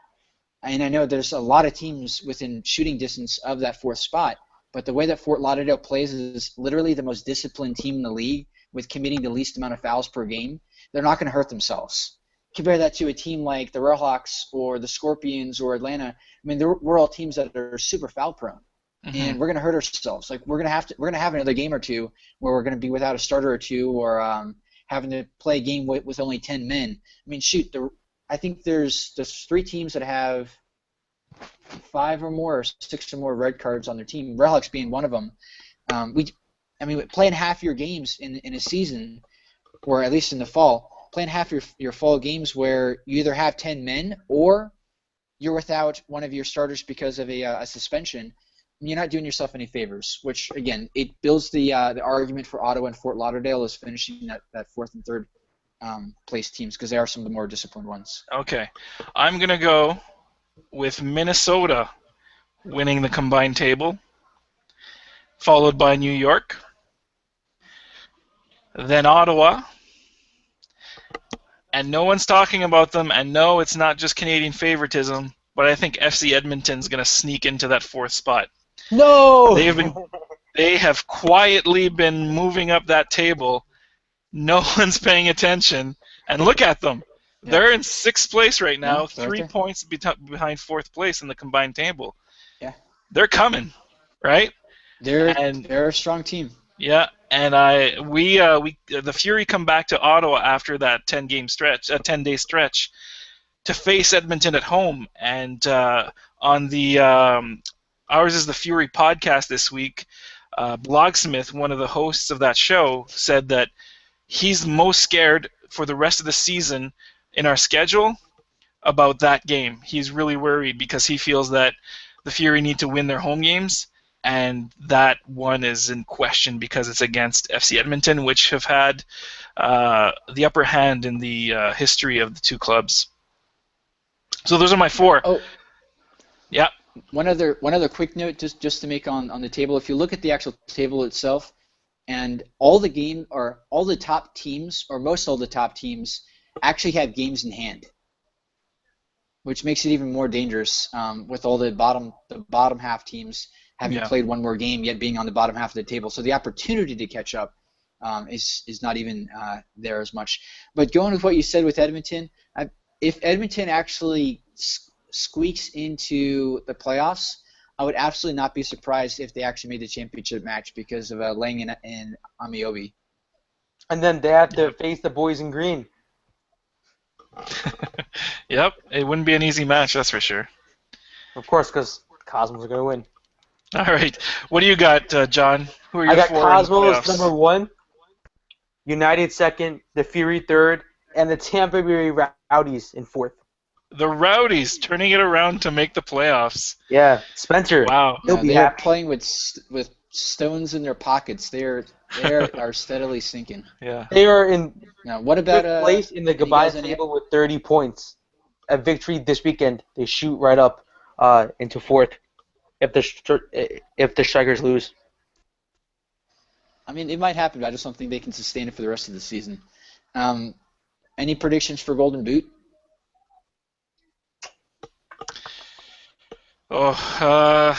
S4: And I know there's a lot of teams within shooting distance of that 4th spot, but the way that Fort Lauderdale plays is literally the most disciplined team in the league. with committing the least amount of fouls per game, they're not going to hurt themselves. Compare that to a team like the Railhawks or the Scorpions or Atlanta. I mean, we're all teams that are super foul prone, and we're going to hurt ourselves. Like we're going to have another game or two where we're going to be without a starter or two, or having to play a game with only 10 men. I mean, shoot, I think there's 3 teams that have 5 or more, or 6 or more red cards on their team. Railhawks being one of them. Playing half your games in a season, or at least in the fall, playing half your fall games where you either have 10 men or you're without one of your starters because of a suspension, you're not doing yourself any favors, which, again, it builds the argument for Ottawa and Fort Lauderdale as finishing that 4th and 3rd place teams, because they are some of the more disciplined ones.
S5: Okay. I'm going to go with Minnesota winning the combined table, followed by New York, then Ottawa, and no one's talking about them, and no, it's not just Canadian favoritism, but I think FC Edmonton's going to sneak into that 4th spot.
S1: No!
S5: They have quietly been moving up that table. No one's paying attention, and look at them. Yeah. They're in 6th place right now, 3 points behind 4th place in the combined table.
S4: Yeah.
S5: They're coming, right?
S4: They're a strong team.
S5: Yeah, and the Fury come back to Ottawa after that 10-day stretch, to face Edmonton at home. And on the Ours is the Fury podcast this week, Blogsmith, one of the hosts of that show, said that he's most scared for the rest of the season in our schedule about that game. He's really worried because he feels that the Fury need to win their home games, and that one is in question because it's against FC Edmonton, which have had the upper hand in the history of the 2 clubs. So those are my 4.
S4: Oh,
S5: yeah.
S4: One other quick note, just to make on the table. If you look at the actual table itself, and all the top teams, or most all the top teams, actually have games in hand, which makes it even more dangerous, with all the bottom half teams having played one more game, yet being on the bottom half of the table. So the opportunity to catch up is not even there as much. But going with what you said with Edmonton, if Edmonton actually squeaks into the playoffs, I would absolutely not be surprised if they actually made the championship match because of Lang and Amiobi.
S1: And then they have to face the boys in green.
S5: Yep, it wouldn't be an easy match, that's for sure.
S1: Of course, because Cosmos are going to win.
S5: All right, what do you got, John? Who are your
S1: I got
S5: 4
S1: Cosmos number 1, United 2nd, the Fury 3rd, and the Tampa Bay Rowdies in 4th.
S5: The Rowdies turning it around to make the playoffs.
S1: Yeah, Spencer.
S5: Wow.
S1: He'll be
S4: they
S1: happy.
S4: are playing with stones in their pockets. They are steadily sinking.
S5: Yeah.
S1: They are in
S4: Now, what about
S1: 5th place in the combined table with 30 points. A victory this weekend, they shoot right up into 4th if the Strikers lose.
S4: I mean, it might happen, but I just don't think they can sustain it for the rest of the season. Any predictions for Golden Boot?
S5: I'm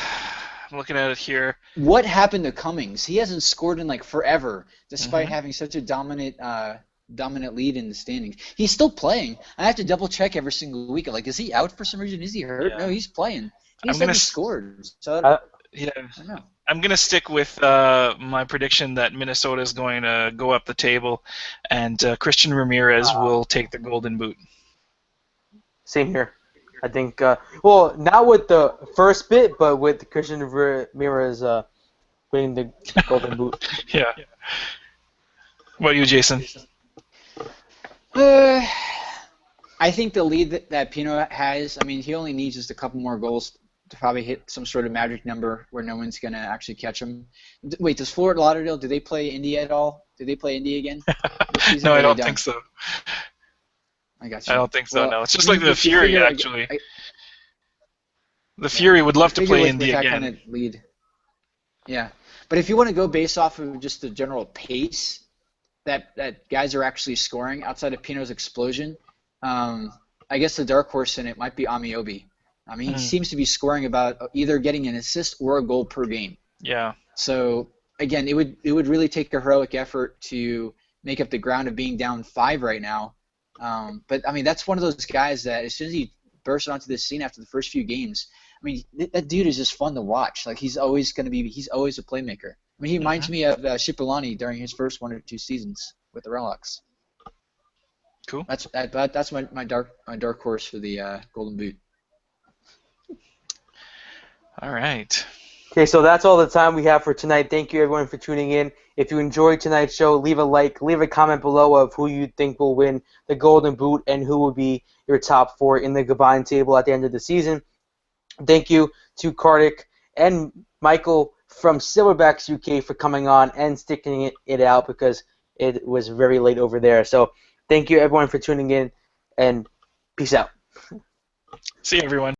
S5: looking at it here.
S4: What happened to Cummings? He hasn't scored in like forever, despite having such a dominant lead in the standings. He's still playing. I have to double check every single week. Like, is he out for some reason? Is he hurt?
S5: Yeah.
S4: No, he's playing. He hasn't scored. So
S5: yeah.
S4: I don't know.
S5: I'm going to stick with my prediction that Minnesota is going to go up the table, and Christian Ramirez will take the Golden Boot.
S1: Same here. I think, well, not with the first bit, but with Christian Ramirez winning the Golden Boot.
S5: Yeah. What about you, Jason?
S4: I think the lead that Pino has, I mean, he only needs just a couple more goals to probably hit some sort of magic number where no one's going to actually catch him. Wait, does Fort Lauderdale, do they play Indy at all? Do they play Indy again?
S5: No, I don't think so.
S4: I got you.
S5: I don't think so,
S4: Well,
S5: no. It's just like the Fury, actually. The Fury would love to play Indy again.
S4: Kind of lead. Yeah. But if you want to go based off of just the general pace that guys are actually scoring outside of Pino's explosion, I guess the dark horse in it might be Amiobi. I mean, he seems to be scoring about either getting an assist or a goal per game.
S5: Yeah.
S4: So, again, it would really take a heroic effort to make up the ground of being down 5 right now. But I mean, that's one of those guys that as soon as he burst onto the scene after the first few games, I mean, that dude is just fun to watch. Like he's always a playmaker. I mean, he reminds me of Cipollone during his first 1 or 2 seasons with the Relics.
S5: Cool.
S4: That's my dark horse for the Golden Boot.
S5: All right.
S1: Okay, so that's all the time we have for tonight. Thank you, everyone, for tuning in. If you enjoyed tonight's show, leave a like, leave a comment below of who you think will win the Golden Boot and who will be your top 4 in the combined table at the end of the season. Thank you to Kartik and Michael from Silverbacks UK for coming on and sticking it out because it was very late over there. So thank you, everyone, for tuning in, and peace out.
S5: See you, everyone.